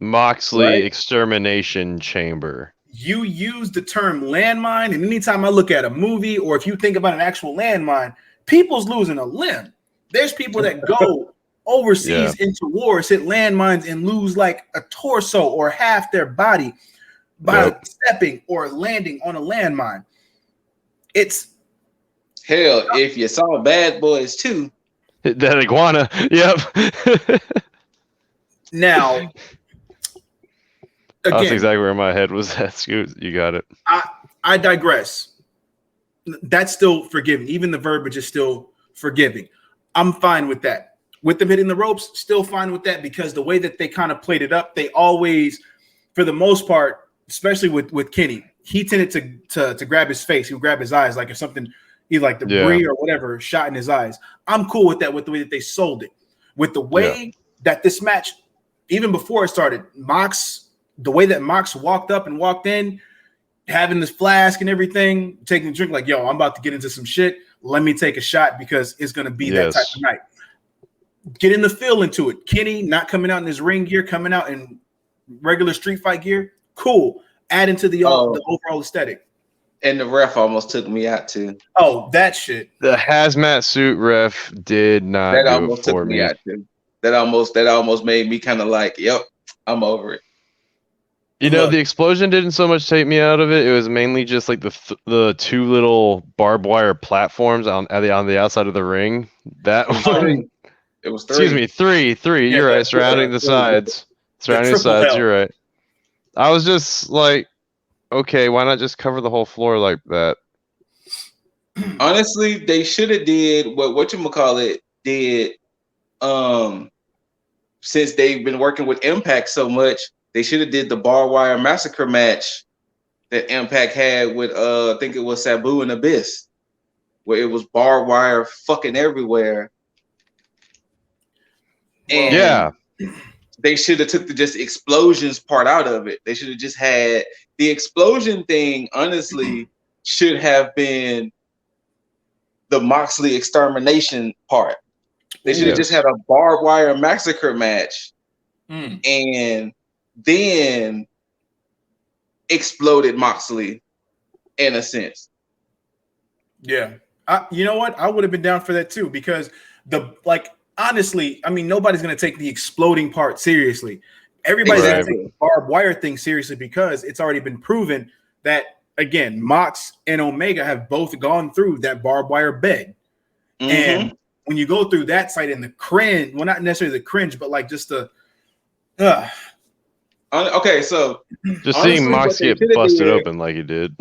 Moxley extermination chamber. You use the term landmine, and anytime I look at a movie or if you think about an actual landmine, people's losing a limb. There's people that go overseas into wars, hit landmines, and lose like a torso or half their body by stepping or landing on a landmine. it's hell. If you saw Bad Boys 2, that iguana. Yep. now That's again. exactly where my head was at. Scoot, you got it. I digress. That's still forgiving. Even the verbiage is still forgiving. I'm fine with that. With them hitting the ropes, still fine with that because the way that they kind of played it up, they always, for the most part, especially with Kenny, he tended to grab his face. He would grab his eyes like if something, either like debris or whatever, shot in his eyes. I'm cool with that, with the way that they sold it. With the way that this match, even before it started, the way that Mox walked up and walked in, having this flask and everything, taking a drink, like, yo, I'm about to get into some shit. Let me take a shot because it's going to be that type of night. Getting the feel into it. Kenny not coming out in his ring gear, coming out in regular street fight gear. Cool. Add into the overall aesthetic. And the ref almost took me out too. Oh, that shit. The hazmat suit ref did not That do almost it for took me out too. That almost made me kind of like, yep, I'm over it. You know, the explosion didn't so much take me out of it. It was mainly just like the two little barbed wire platforms on the outside of the ring. That one. It was 3. Excuse me, three. Yeah, you're right. Surrounding the sides. Surrounding the sides. hell. You're right. I was just like, okay, why not just cover the whole floor like that? Honestly, they should have did whatchamacallit did. Since they've been working with Impact so much, they should have did the barbed wire massacre match that Impact had with I think it was Sabu and Abyss, where it was barbed wire fucking everywhere. And they should have took the just explosions part out of it. They should have just had the explosion thing. Honestly, should have been the Moxley extermination part. They should have just had a barbed wire massacre match, and then exploded Moxley in a sense. Yeah. You know what? I would have been down for that too because honestly, I mean, nobody's going to take the exploding part seriously. Everybody's going to take the barbed wire thing seriously because it's already been proven that, again, Mox and Omega have both gone through that barbed wire bed. And when you go through that site and the cringe, well, not necessarily the cringe, but like just the okay, so just seeing Mox get busted open like he did.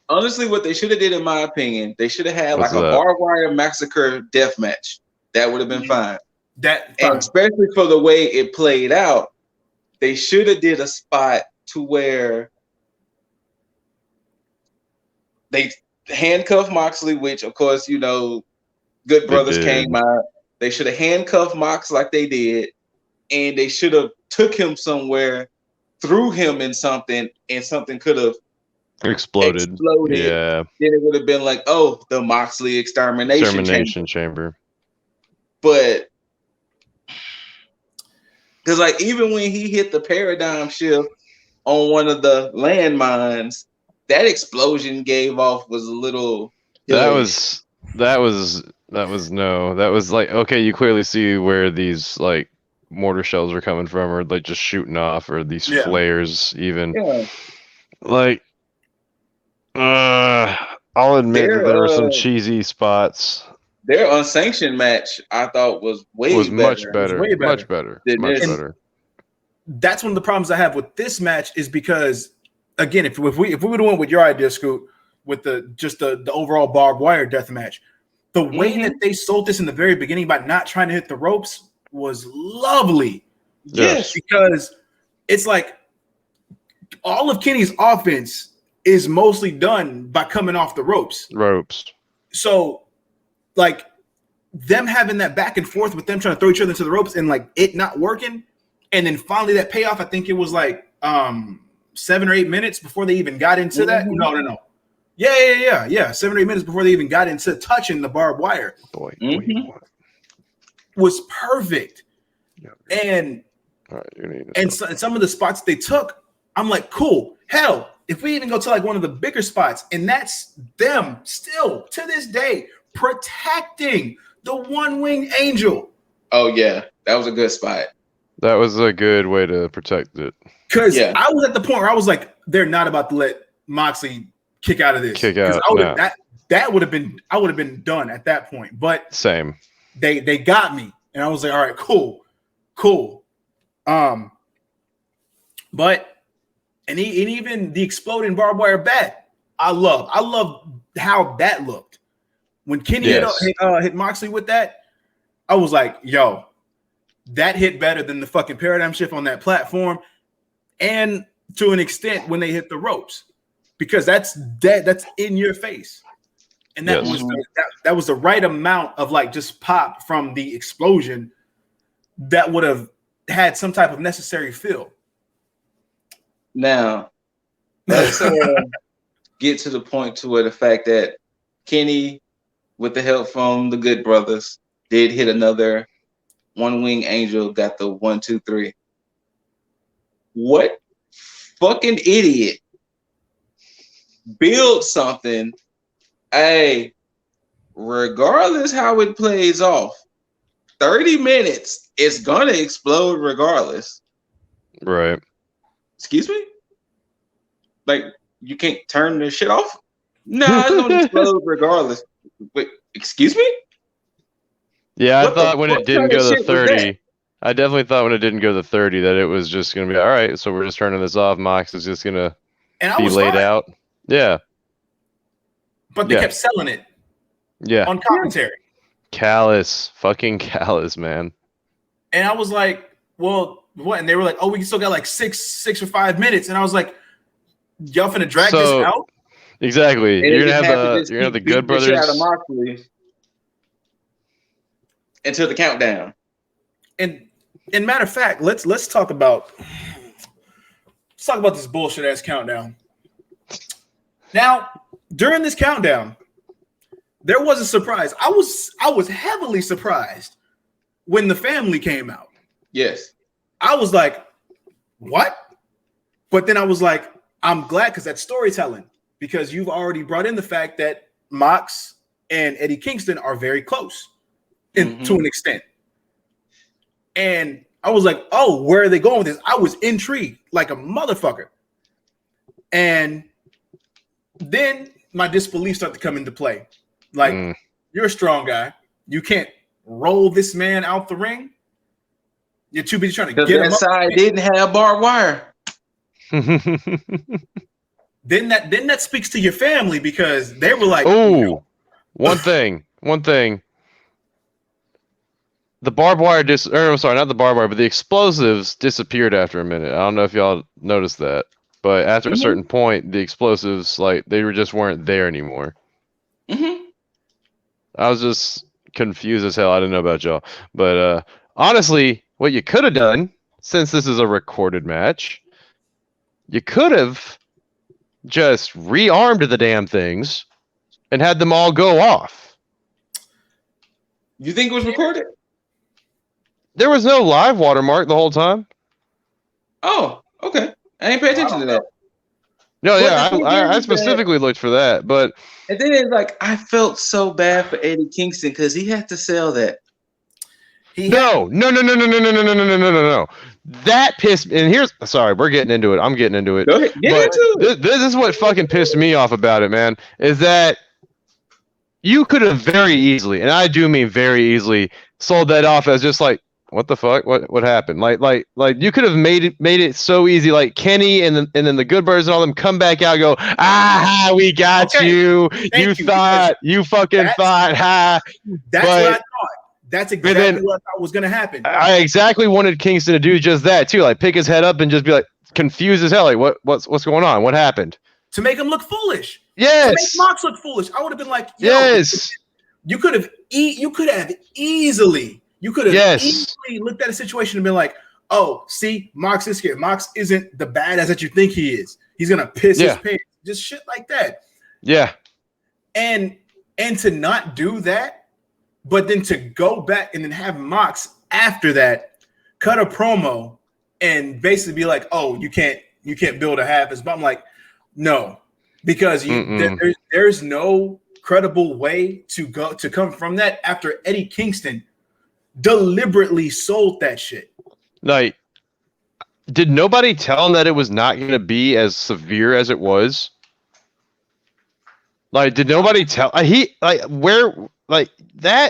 Honestly, what they should have did, in my opinion, they should have had like a barbed wire massacre death match. That would have been fine. And especially for the way it played out, they should have did a spot to where they handcuffed Moxley, which of course, you know, Good Brothers came out. They should have handcuffed Mox like they did, and they should have took him somewhere, threw him in something, and something could have exploded. Yeah. Then it would have been like, oh, the Moxley extermination chamber. But because like even when he hit the paradigm shift on one of the landmines, that explosion gave off was a little. That was like, okay, you clearly see where these like mortar shells are coming from, or like just shooting off, or these flares even. Yeah. Like, I'll admit that there were some cheesy spots. Their unsanctioned match, I thought, was much better. That's one of the problems I have with this match is because, again, if we would have went with your idea, Scoot, with the overall barbed wire death match, the way that they sold this in the very beginning by not trying to hit the ropes was lovely. Yes, because it's like all of Kenny's offense is mostly done by coming off the ropes. So, like, them having that back and forth with them trying to throw each other into the ropes and like it not working, and then finally that payoff. I think it was like 7 or 8 minutes before they even got into that. No. Yeah. 7 or 8 minutes before they even got into touching the barbed wire. Was perfect. And some of the spots they took, I'm like, cool. Hell, if we even go to like one of the bigger spots, and that's them still to this day protecting the one-winged angel. Oh yeah, that was a good spot. That was a good way to protect it. Because I was at the point where I was like, they're not about to let Moxley kick out of this. I would have been done at that point. But Same. They got me, and I was like, all right, cool. But and even the exploding barbed wire bat, I love how that looked. When Kenny hit Moxley with that, I was like, yo, that hit better than the fucking paradigm shift on that platform, and to an extent when they hit the ropes, because that's in your face. And that was the right amount of like just pop from the explosion that would have had some type of necessary feel. Now, let's get to the point to where the fact that Kenny, with the help from the Good Brothers, did hit another One Wing Angel, got the 1, 2, 3. What fucking idiot build something? Hey, regardless how it plays off, 30 minutes, it's gonna explode regardless. Right. Excuse me? Like, you can't turn the shit off? Nah, it's gonna explode regardless. Wait, excuse me? Yeah, I thought when it didn't go to 30, I definitely thought when it didn't go to 30 that it was just gonna be all right. So we're just turning this off. Mox is just gonna be laid out. Yeah. But they kept selling it. Yeah. On commentary. Callous. Fucking callous, man. And I was like, well, what? And they were like, oh, we still got like 6 or 5 minutes. And I was like, y'all finna drag this out? Exactly. You're gonna have the Good Brothers out of Moxley until the countdown. And matter of fact, let's talk about this bullshit ass countdown. Now, during this countdown, there was a surprise. I was heavily surprised when the family came out. Yes. I was like, what? But then I was like, I'm glad, because that's storytelling, because you've already brought in the fact that Mox and Eddie Kingston are very close to an extent. And I was like, oh, where are they going with this? I was intrigued like a motherfucker. And then my disbelief started to come into play. Like, you're a strong guy. You can't roll this man out the ring. You're too busy trying to get him up. That side didn't have barbed wire. Then that speaks to your family, because they were like, oh, one thing. The barbed wire not the barbed wire, but the explosives disappeared after a minute. I don't know if y'all noticed that, but after a certain point, the explosives, like, they just weren't there anymore. I was just confused as hell. I didn't know about y'all, but honestly, what you could have done, since this is a recorded match, you could have just rearmed the damn things and had them all go off. You think it was recorded? There was no live watermark the whole time. Oh, okay. I ain't pay attention to that. No, yeah, I specifically looked for that, but and then it's like, I felt so bad for Eddie Kingston because he had to sell that. No. That pissed me. And sorry, we're getting into it. I'm getting into it. Go ahead. Get into it. This is what fucking pissed me off about it, man, is that you could have very easily, and I do mean very easily, sold that off as just like, what the fuck? What happened? Like you could have made it so easy. Like Kenny and then the Good Brothers and all them come back out and go, we got you. You thought, you fucking thought, That's what I thought. That's exactly what I thought was gonna happen. I exactly wanted Kingston to do just that too. Like, pick his head up and just be like confused as hell. Like, what's going on? What happened? To make him look foolish. Yes. To make Mox look foolish. I would have been like, yes. You could have easily looked at a situation and been like, oh, see, Mox is here. Mox isn't the badass that you think he is. He's gonna piss his pants. Just shit like that. Yeah. And to not do that, but then to go back and then have Mox after that cut a promo and basically be like, oh, you can't build a half. But I'm like, no, because there's no credible way to come from that after Eddie Kingston deliberately sold that shit. Like, did nobody tell him that it was not going to be as severe as it was? Like, did nobody tell that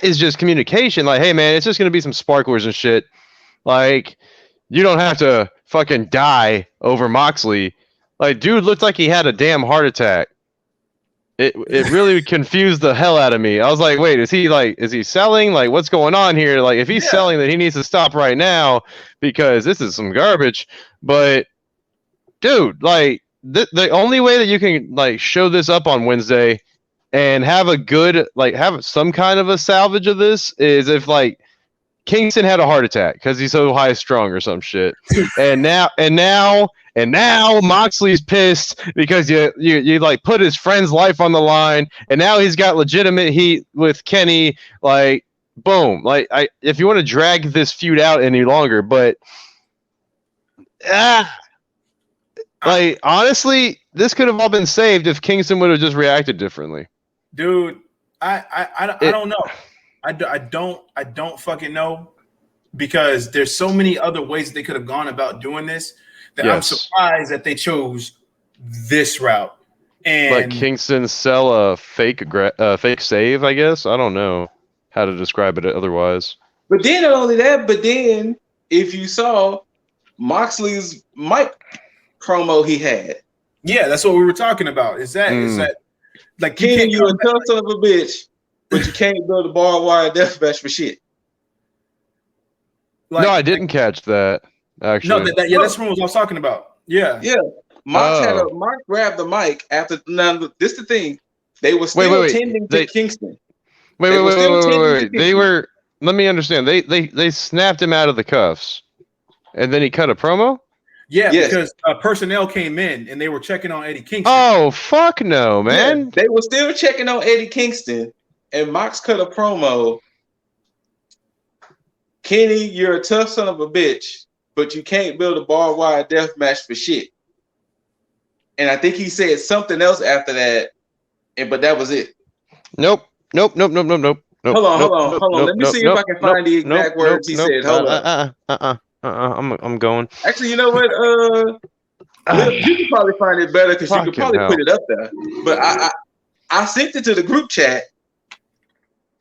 is just communication. Like, hey man, it's just gonna be some sparklers and shit. Like, you don't have to fucking die over Moxley. Like, dude looked like he had a damn heart attack. It really confused the hell out of me. I was like, wait, is he selling? Like, what's going on here? Like, if he's selling, then he needs to stop right now because this is some garbage. But dude, like the only way that you can like show this up on Wednesday and have a good have some kind of a salvage of this is if like Kingston had a heart attack because he's so high strung or some shit. And now Moxley's pissed because you like put his friend's life on the line, and now he's got legitimate heat with Kenny. Like, boom. Like, if you want to drag this feud out any longer, but like honestly, this could have all been saved if Kingston would have just reacted differently. Dude, I don't know. I don't fucking know, because there's so many other ways they could have gone about doing this that I'm surprised that they chose this route. And like Kingston sell a fake save, I guess. I don't know how to describe it otherwise. But then not only that, but then if you saw Moxley's mic promo he had. Yeah, that's what we were talking about. Is that like Ken, you a tough son of a bitch, but you can't build a barbed wire deathmatch for shit. Like, no, I didn't catch that. Actually, no, that's what I was talking about. Yeah. Mark grabbed the mic after. Now, this is the thing. They were still tending to Kingston. Wait. They were. Let me understand. They snapped him out of the cuffs, and then he cut a promo. Yeah, because personnel came in and they were checking on Eddie Kingston. Oh fuck no, man! Yeah, they were still checking on Eddie Kingston, and Mox cut a promo. Kenny, you're a tough son of a bitch, but you can't build a barbed wire death match for shit. And I think he said something else after that, but that was it. Nope. Hold on. Let me see if I can find the exact words he said. Hold on. I'm going. Actually, you know what? You can probably find it better because you could probably put it up there. But I sent it to the group chat.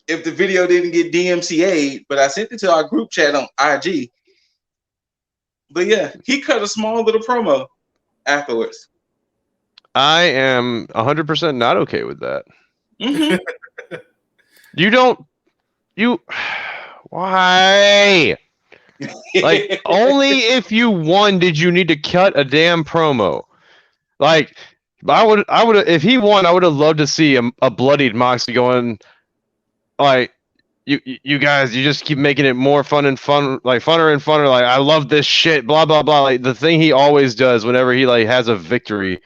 If the video didn't get DMCA'd, but I sent it to our group chat on IG. But yeah, he cut a small little promo afterwards. I am 100% not okay with that. Mm-hmm. Why? Like, only if you won did you need to cut a damn promo. Like, I would if he won, I would have loved to see a bloodied Moxley going. Like, you guys, you just keep making it more fun, like funner and funner. Like, I love this shit, blah blah blah. Like the thing he always does whenever he like has a victory,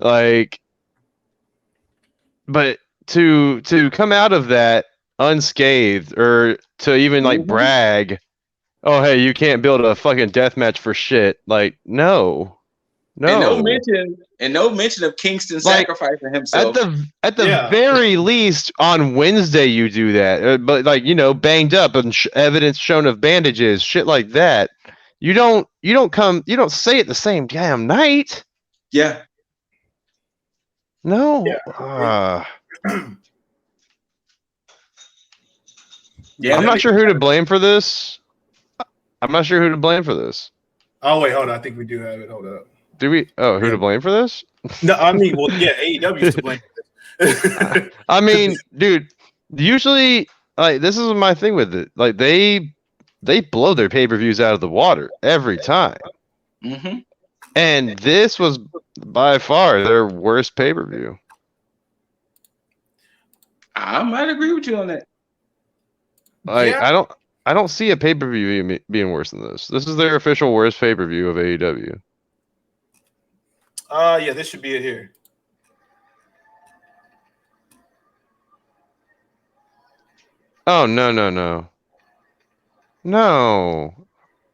like. But to come out of that unscathed, or to even like brag, oh hey, you can't build a fucking death match for shit. Like, no. And no mention of Kingston sacrificing himself. At the very least, on Wednesday you do that, but like, you know, banged up and evidence shown of bandages, shit like that. You don't say it the same damn night. Yeah. No. Yeah. I'm not sure who to blame for this. Oh wait, hold on. I think we do have it. Hold up. Do we? Oh, who to blame for this? No, I mean, well, yeah, AEW is to blame for this. I mean, dude, usually, like, this is my thing with it. Like, they blow their pay-per-views out of the water every time. Mm-hmm. And this was by far their worst pay-per-view. I might agree with you on that. Like, yeah. I don't see a pay-per-view being worse than this. This is their official worst pay-per-view of AEW. Yeah, this should be it here. Oh, no.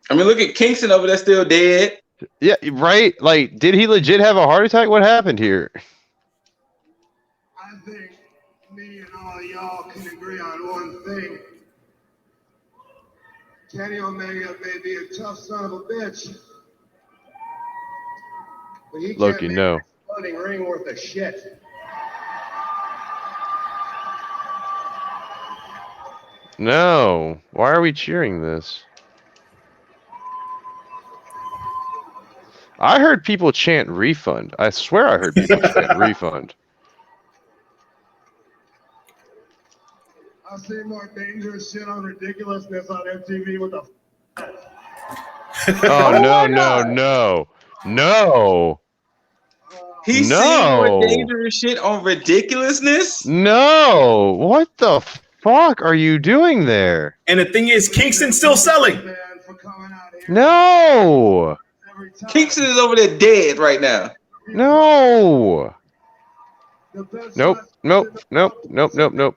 I mean, look at Kingston over there still dead. Yeah, right? Like, did he legit have a heart attack? What happened here? I think me and all y'all can agree on one thing. Kenny Omega may be a tough son of a bitch. But he Loki, can't no. make a ring worth of shit. No. Why are we cheering this? I heard people chant refund. I swear I heard people chant refund. I've seen more dangerous shit on ridiculousness on MTV with the. Oh, Oh no, my no, God. no. No. He's seen more No. dangerous shit on ridiculousness. No. What the fuck are you doing there? And the thing is, Kingston's still selling. For coming out here No. every time. Kingston is over there dead right now. No. The best Nope. wrestlers Nope. in the Nope. world. Nope. Nope. Nope.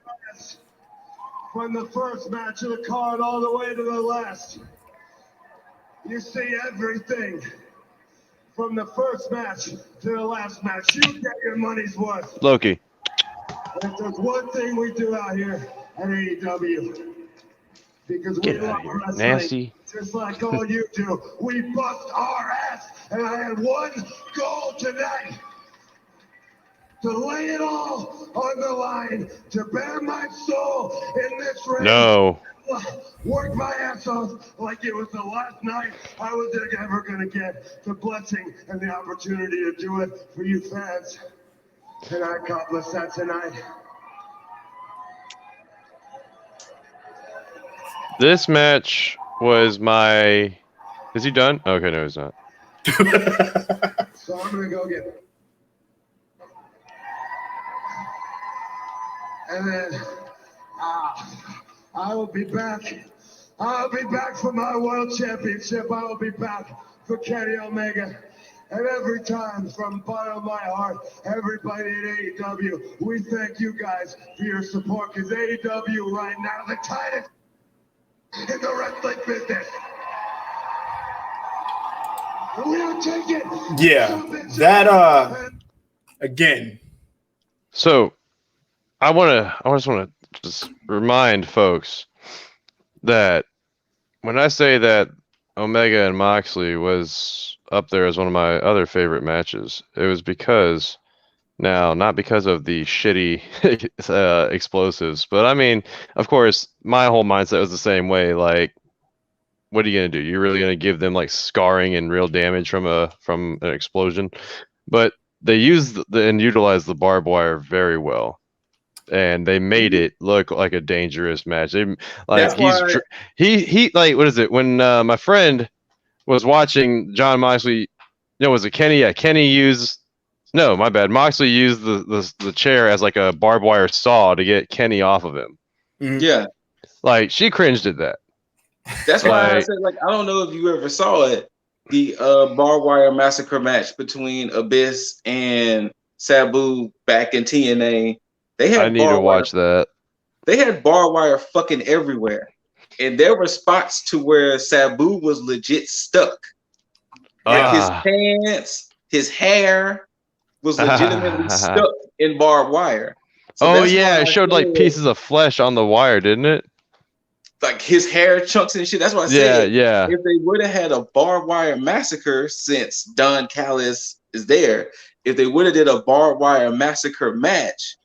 From the first match of the card all the way to the last, you see everything. From the first match to the last match, you get your money's worth. Loki. And if there's one thing we do out here at AEW, because we Get out love of here. wrestling, Nasty. just like all you do, we bust our ass. And I had one goal tonight. To lay it all on the line, to bare my soul in this ring. No. Work my ass off like it was the last night I was ever gonna get the blessing and the opportunity to do it for you fans. And I accomplished that tonight. This match was my. Is he done? Okay, no, he's not. So I'm gonna go get it. And then I will be back. I'll be back for my world championship. I will be back for Kenny Omega. And every time, from the bottom of my heart, everybody at AEW, we thank you guys for your support, because AEW right now, the tightest in the wrestling business. And we don't take it. Yeah, that again. So, I just want to just remind folks that when I say that Omega and Moxley was up there as one of my other favorite matches, it was because, now, not because of the shitty explosives, but I mean, of course, my whole mindset was the same way. Like, what are you gonna do? You're really gonna give them like scarring and real damage from an explosion? But they used and utilized the barbed wire very well. And they made it look like a dangerous match. They, like, That's why. he like, what is it? When my friend was watching John Moxley, no, was it Kenny? Yeah, Kenny used. No, my bad. Moxley used the chair as like a barbed wire saw to get Kenny off of him. Yeah. Like, she cringed at that. That's why I Like, said, like, I don't know if you ever saw it, the barbed wire massacre match between Abyss and Sabu back in TNA. They had I need to watch that. They had barbed wire fucking everywhere, and there were spots to where Sabu was legit stuck. Like his pants, his hair was legitimately stuck in barbed wire. So oh yeah, it showed like pieces of flesh on the wire, didn't it? Like his hair chunks and shit. That's why I said, yeah. if they would have had a barbed wire massacre, since Don Callis is there, if they would have did a barbed wire massacre match,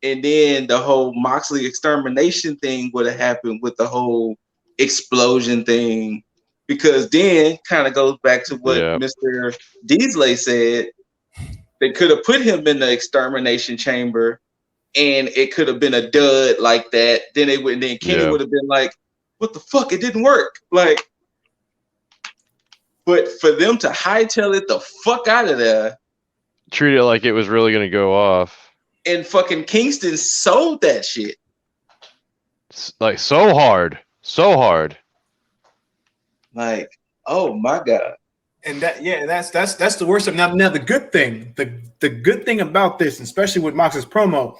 and then the whole Moxley extermination thing would have happened with the whole explosion thing, because then kind of goes back to what Mr. Deasley said. They could have put him in the extermination chamber, and it could have been a dud like that. Then they would, then Kenny would have been like, "What the fuck? It didn't work." Like, but for them to hightail it the fuck out of there, treat it like it was really gonna go off. And fucking Kingston sold that shit. Like, so hard. Like, oh my God. And that's the worst of now the good thing. The good thing about this, especially with Mox's promo,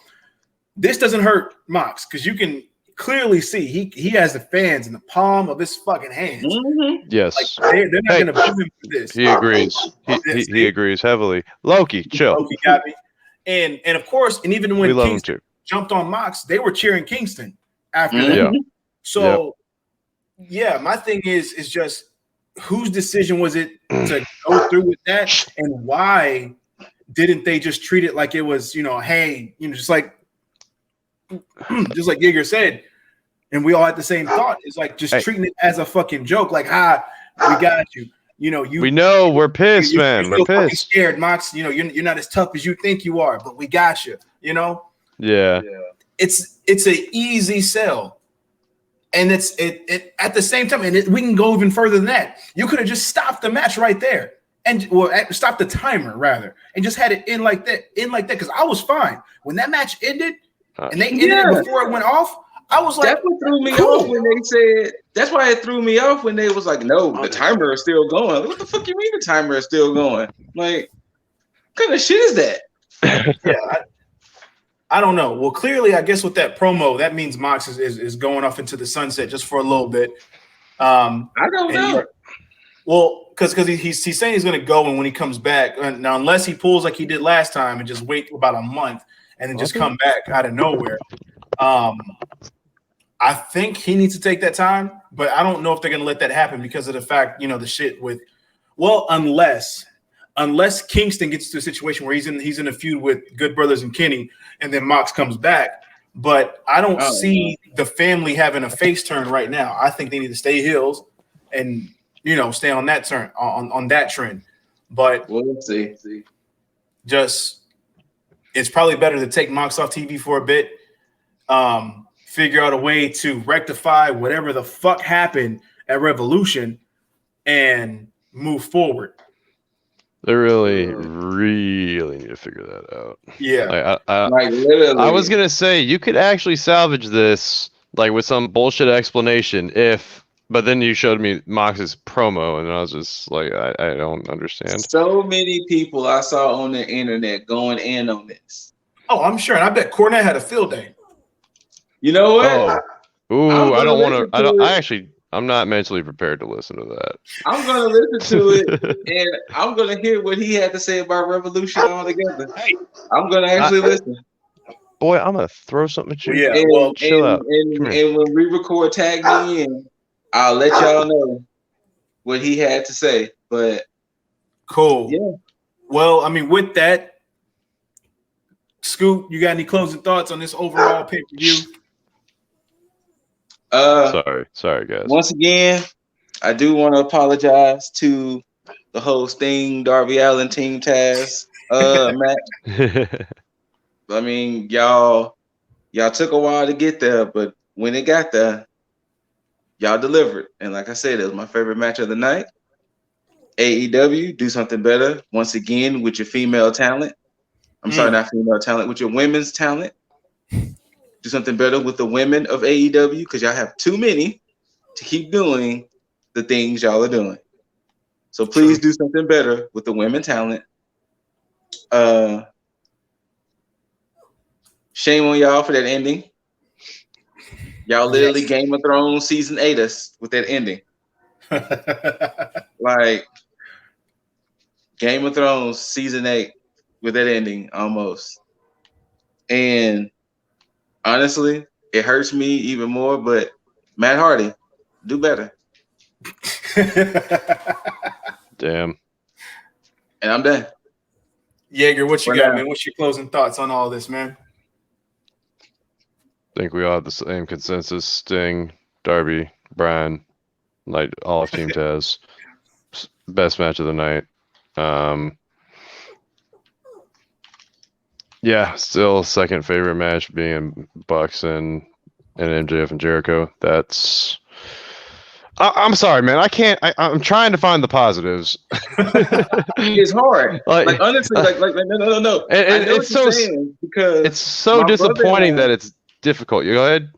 this doesn't hurt Mox, because you can clearly see he has the fans in the palm of his fucking hands. Mm-hmm. Yes. Like, they're not gonna boo him for this. He agrees. He agrees heavily. Loki, chill. Loki got me. And of course, and even when Kingston jumped on Mox, they were cheering Kingston after Mm-hmm. that. So yeah, my thing is just whose decision was it to go through with that, and why didn't they just treat it like it was, hey, just like Giger said, And we all had the same thought. It's like just treating it as a fucking joke. Like, we got you. You know, we know we're pissed, man. We're pissed. Scared, Mox. You know, you're not as tough as you think you are, but we got you. You know. Yeah. It's an easy sell, and it's at the same time, and we can go even further than that. You could have just stopped the match right there, and stop the timer rather, and just had it in like that. Because I was fine when that match ended, and they ended it before it went off. I was like, that's what threw me off when they said. That's why it threw me off when they was like, "No, the timer is still going." What the fuck you mean the timer is still going? Like, what kind of shit is that? I don't know. Well, clearly, I guess with that promo, that means Mox is going off into the sunset just for a little bit. I don't know. Well, because he's saying he's going to go, and when he comes back, now unless he pulls like he did last time and just wait about a month and then just come back out of nowhere. I think he needs to take that time, but I don't know if they're going to let that happen because of the fact, you know, the shit with, well, unless Kingston gets to a situation where he's in a feud with Good Brothers and Kenny, and then Mox comes back. But I don't see the family having a face turn right now. I think they need to stay heels and, you know, stay on that turn on that trend. But we'll see. Just it's probably better to take Mox off TV for a bit. Figure out a way to rectify whatever the fuck happened at Revolution and move forward. They really need to figure that out. Yeah. I was going to say, you could actually salvage this like with some bullshit explanation but then you showed me Mox's promo and I was just like, I don't understand. So many people I saw on the internet going in on this. Oh, I'm sure. And I bet Cornette had a field day. You know what? I'm not mentally prepared to listen to that. I'm going to listen to it, and I'm going to hear what he had to say about Revolution altogether. I'm going to actually listen. Boy, I'm going to throw something at you. Yeah, chill out. And when we record Tag Me In, I'll let y'all know what he had to say. But cool. Yeah. Well, I mean, with that, Scoop, you got any closing thoughts on this overall pay-per-view? Sorry, guys. Once again, I do want to apologize to the whole Sting, Darby Allin, Team Taz match. I mean, y'all took a while to get there, but when it got there, y'all delivered. And like I said, it was my favorite match of the night. AEW, do something better once again with your female talent. I'm sorry, not female talent, with your women's talent. Do something better with the women of AEW because y'all have too many to keep doing the things y'all are doing. So please do something better with the women talent. Shame on y'all for that ending. Y'all literally Game of Thrones season 8 us with that ending. Like Game of Thrones season 8 with that ending almost. And honestly, it hurts me even more, but Matt Hardy, do better. Damn. And I'm done. Jaeger, what you got, man? What's your closing thoughts on all this, man? I think we all have the same consensus. Sting, Darby, Bryan, like all of Team Taz. Best match of the night. Yeah, still second favorite match being Bucks and MJF and Jericho. That's I'm sorry, man. I can't. I'm trying to find the positives. It's hard. Like honestly, like no. It's so because it's so disappointing that it's difficult. You go ahead.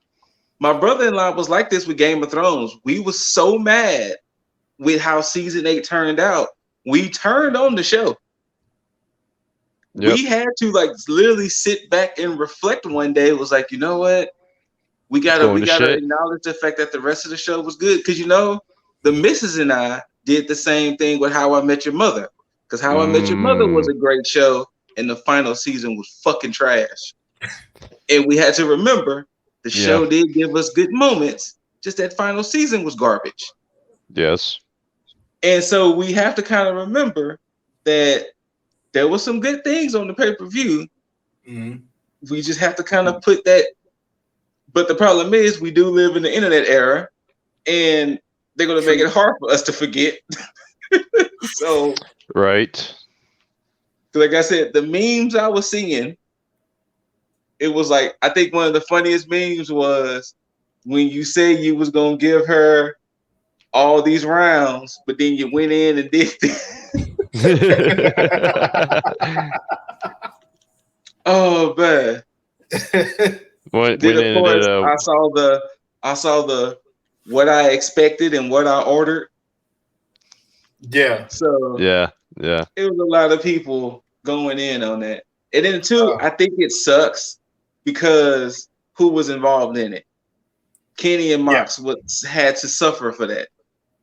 My brother-in-law was like this with Game of Thrones. We was so mad with how season 8 turned out. We turned on the show. Yep. We had to like literally sit back and reflect one day. It was like, you know what? We gotta acknowledge the fact that the rest of the show was good. Because you know, the missus and I did the same thing with How I Met Your Mother. Because How I Met Your Mother was a great show, and the final season was fucking trash. And we had to remember the show did give us good moments, just that final season was garbage. Yes. And so we have to kind of remember that there were some good things on the pay-per-view. Mm-hmm. We just have to kind of put that But the problem is, we do live in the internet era, and they're going to make it hard for us to forget. So, right. like I said, the memes I was seeing, it was like, I think one of the funniest memes was when you said you was going to give her all these rounds, but then you went in and did Oh man. Then of course I saw the what I expected and what I ordered. Yeah. So yeah. It was a lot of people going in on that. And then too, I think it sucks because who was involved in it? Kenny and Mox had to suffer for that.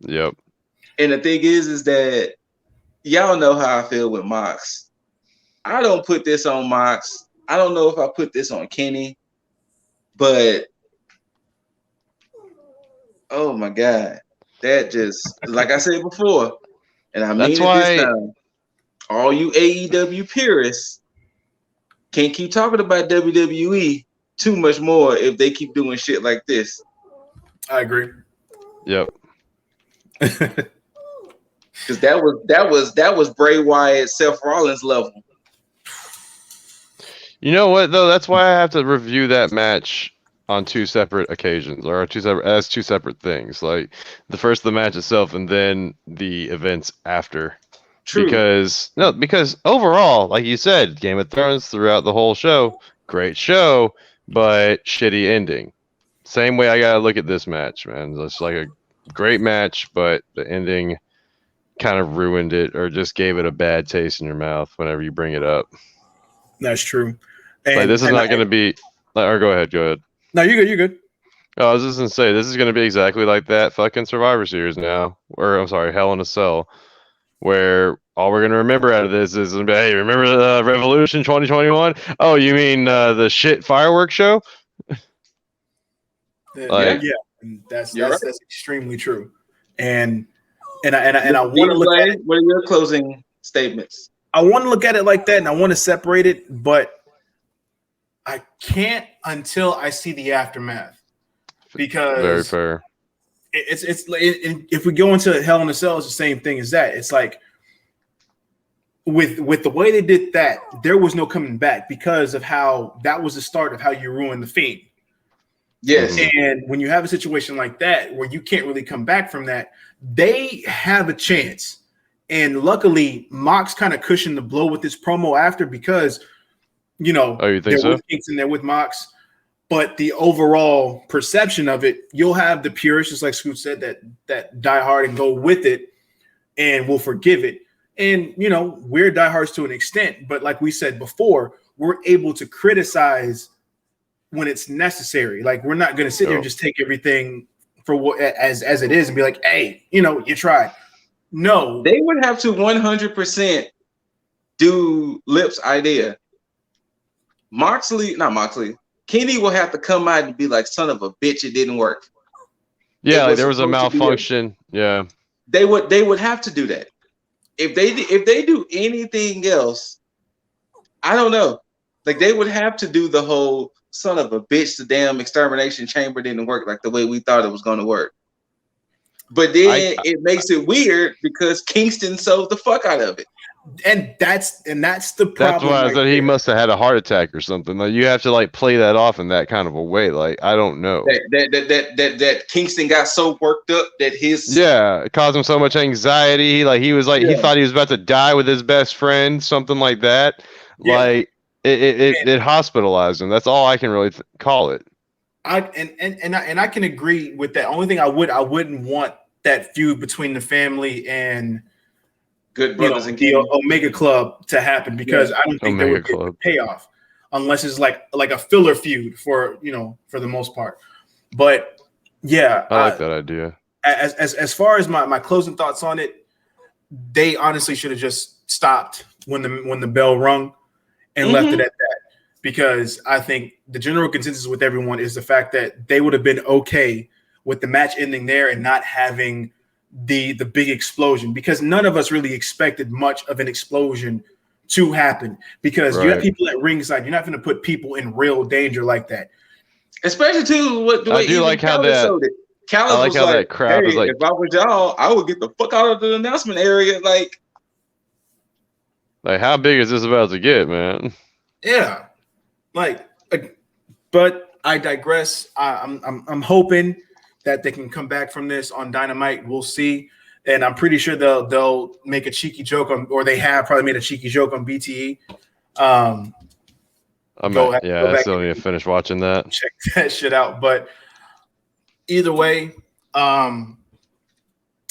Yep. And the thing is that y'all know how I feel with Mox. I don't put this on Mox. I don't know if I put this on Kenny, but oh my God, that just, like I said before, and I mean it this time, all you AEW purists can't keep talking about WWE too much more if they keep doing shit like this. I agree. Yep. Because that was Bray Wyatt, Seth Rollins level. You know what though? That's why I have to review that match on two separate occasions, or two separate things. Like the match itself, and then the events after. True. Because overall, like you said, Game of Thrones throughout the whole show, great show, but shitty ending. Same way I gotta look at this match, man. It's like a great match, but the ending kind of ruined it, or just gave it a bad taste in your mouth whenever you bring it up. That's true. And, like, this is not going to be. Or go ahead. No, you're good. Oh, I was just going to say, this is going to be exactly like that fucking Survivor Series now. Or, I'm sorry, Hell in a Cell. Where all we're going to remember out of this is, hey, remember the Revolution 2021? Oh, you mean the shit fireworks show? Yeah. And that's extremely true. And I want to look at it. What are your closing statements? I want to look at it like that, and I want to separate it, but I can't until I see the aftermath. Because very fair. It's if we go into Hell in a Cell, it's the same thing as that. It's like with the way they did that, there was no coming back because of how that was the start of how you ruin the Fiend. Yes. And when you have a situation like that where you can't really come back from that, they have a chance. And luckily, Mox kind of cushioned the blow with this promo after because, you know, you think there was kinks in there with Mox. But the overall perception of it, you'll have the purists, just like Scoot said, that die hard and go with it and will forgive it. And, you know, we're diehards to an extent. But like we said before, we're able to criticize when it's necessary. Like, we're not going to sit here and just take everything for what as it is and be like, hey, you know, you tried. No. They would have to 100% do Lip's idea. Kenny will have to come out and be like, son of a bitch, it didn't work. Yeah, like there was a malfunction. Yeah. They would have to do that. If they do anything else, I don't know. Like, they would have to do the whole son of a bitch, the damn extermination chamber didn't work like the way we thought it was going to work. But then it makes it weird because Kingston sold the fuck out of it. And that's the problem. That's why I said he must have had a heart attack or something. Like, you have to like play that off in that kind of a way. Like, I don't know. That Kingston got so worked up that it caused him so much anxiety. Like, he was like he thought he was about to die with his best friend, something like that. Yeah. Like it hospitalized him. That's all I can really call it. I can agree with that. Only thing I wouldn't want that feud between the family and Good Brothers and the Omega Club to happen because I don't think there would be a payoff unless it's like a filler feud for the most part. But yeah, I like that idea. As far as my closing thoughts on it, they honestly should have just stopped when the bell rung and left it at that. Because I think the general consensus with everyone is the fact that they would have been okay with the match ending there and not having the big explosion, because none of us really expected much of an explosion to happen because you have people at ringside. You're not going to put people in real danger like that. Especially too the way I do like how that. showed it. Callis I like was how like, that crowd hey, was like, if I was y'all, I would get the fuck out of the announcement area. Like how big is this about to get, man? Yeah, but I digress. I'm hoping that they can come back from this on Dynamite. We'll see, and I'm pretty sure they'll make a cheeky joke on, or they have probably made a cheeky joke on BTE. I back still need to finish watching that. check that shit out. But either way,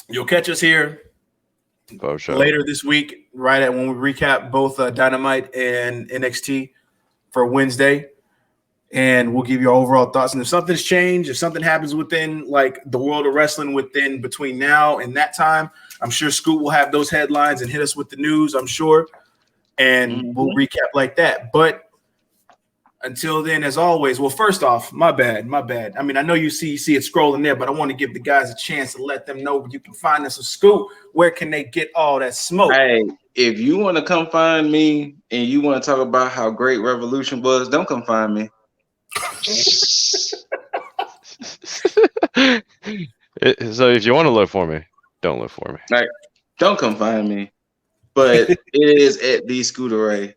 you'll catch us here later this week, right at when we recap both Dynamite and NXT for Wednesday, and we'll give you our overall thoughts. And if something's changed, if something happens within like the world of wrestling between now and that time, I'm sure Scoot will have those headlines and hit us with the news, I'm sure, and we'll recap like that. But until then, as always, well, first off, my bad. I mean, I know you see it scrolling there, but I want to give the guys a chance to let them know you can find us a Scoot. Where can they get all that smoke? Hey, if you want to come find me and you want to talk about how great Revolution was, don't come find me. So if you want to look for me, don't look for me. Like, don't come find me. But it is at the Scooter Ray.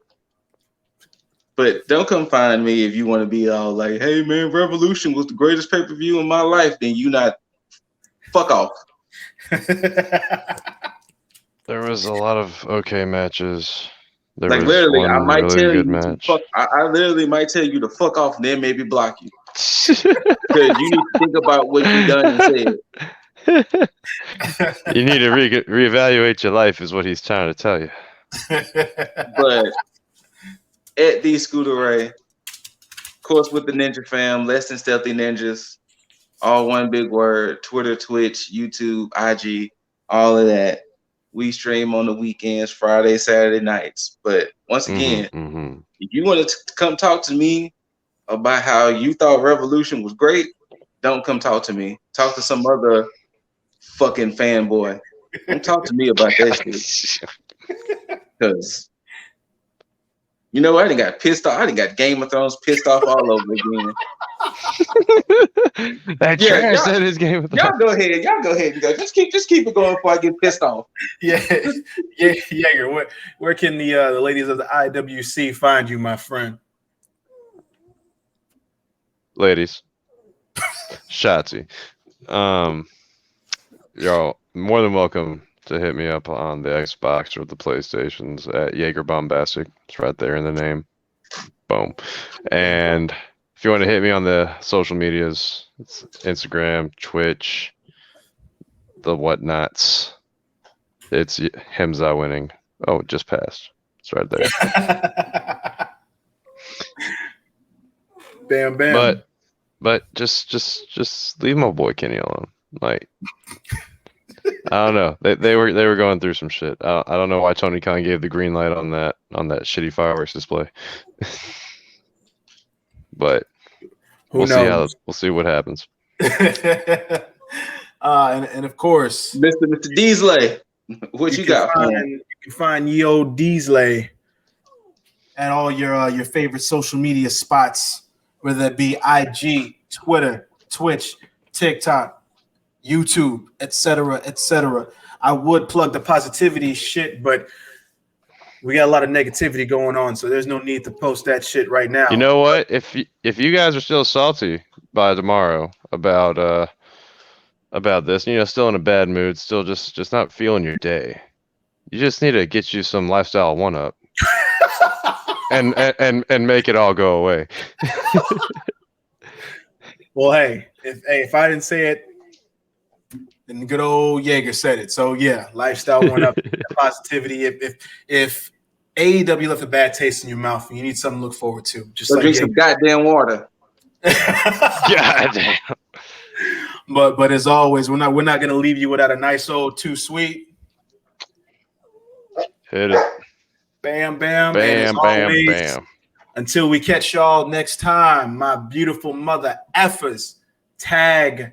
But don't come find me if you want to be all like, hey man, Revolution was the greatest pay-per-view in my life. Then you not fuck off. There was a lot of okay matches. There like was literally, one I might really tell good you match. I literally might tell you to fuck off and then maybe block you. Because you need to think about what you done and said. You need to reevaluate your life, is what he's trying to tell you. But at the Scooter Ray, of course, with the Ninja Fam, Less Than Stealthy Ninjas, all one big word, Twitter, Twitch, YouTube, IG, all of that. We stream on the weekends, Friday, Saturday nights. But once again, if you want to come talk to me about how you thought Revolution was great, don't come talk to me. Talk to some other fucking fanboy. Don't talk to me about that shit. Because you know, I done got pissed off. I done got Game of Thrones pissed off all over again. That trash said his Game of Thrones. Y'all go ahead and go. Just keep it going before I get pissed off. Jaeger, where can the ladies of the IWC find you, my friend? Ladies, Shotzi, y'all more than welcome to hit me up on the Xbox or the PlayStations at Jaeger Bombastic. It's right there in the name. Boom. And if you want to hit me on the social medias, it's Instagram, Twitch, the whatnots. It's Himza winning. Oh, it just passed. It's right there. Bam, bam. But just leave my boy Kenny alone. Like, I don't know. They were going through some shit. I don't know why Tony Khan gave the green light on that shitty fireworks display. But we'll see what happens. And of course, Mr. Deasley, what you got? You can find Yo Deasley at all your favorite social media spots, whether that be IG, Twitter, Twitch, TikTok, YouTube, etc., etc. I would plug the positivity shit, but we got a lot of negativity going on, so there's no need to post that shit right now. You know what? If you guys are still salty by tomorrow about this, you know, still in a bad mood, still just not feeling your day, you just need to get you some lifestyle 1-Up and make it all go away. Well, hey, if I didn't say it, then the good old Jaeger said it. So yeah, lifestyle 1-Up, positivity. If AEW left a bad taste in your mouth and you need something to look forward to, just like drink some goddamn water. Goddamn. But as always, we're not gonna leave you without a nice old Too Sweet. Hit it. Bam, bam, bam, bam, always, bam. Until we catch y'all next time, my beautiful mother effers, T.A.G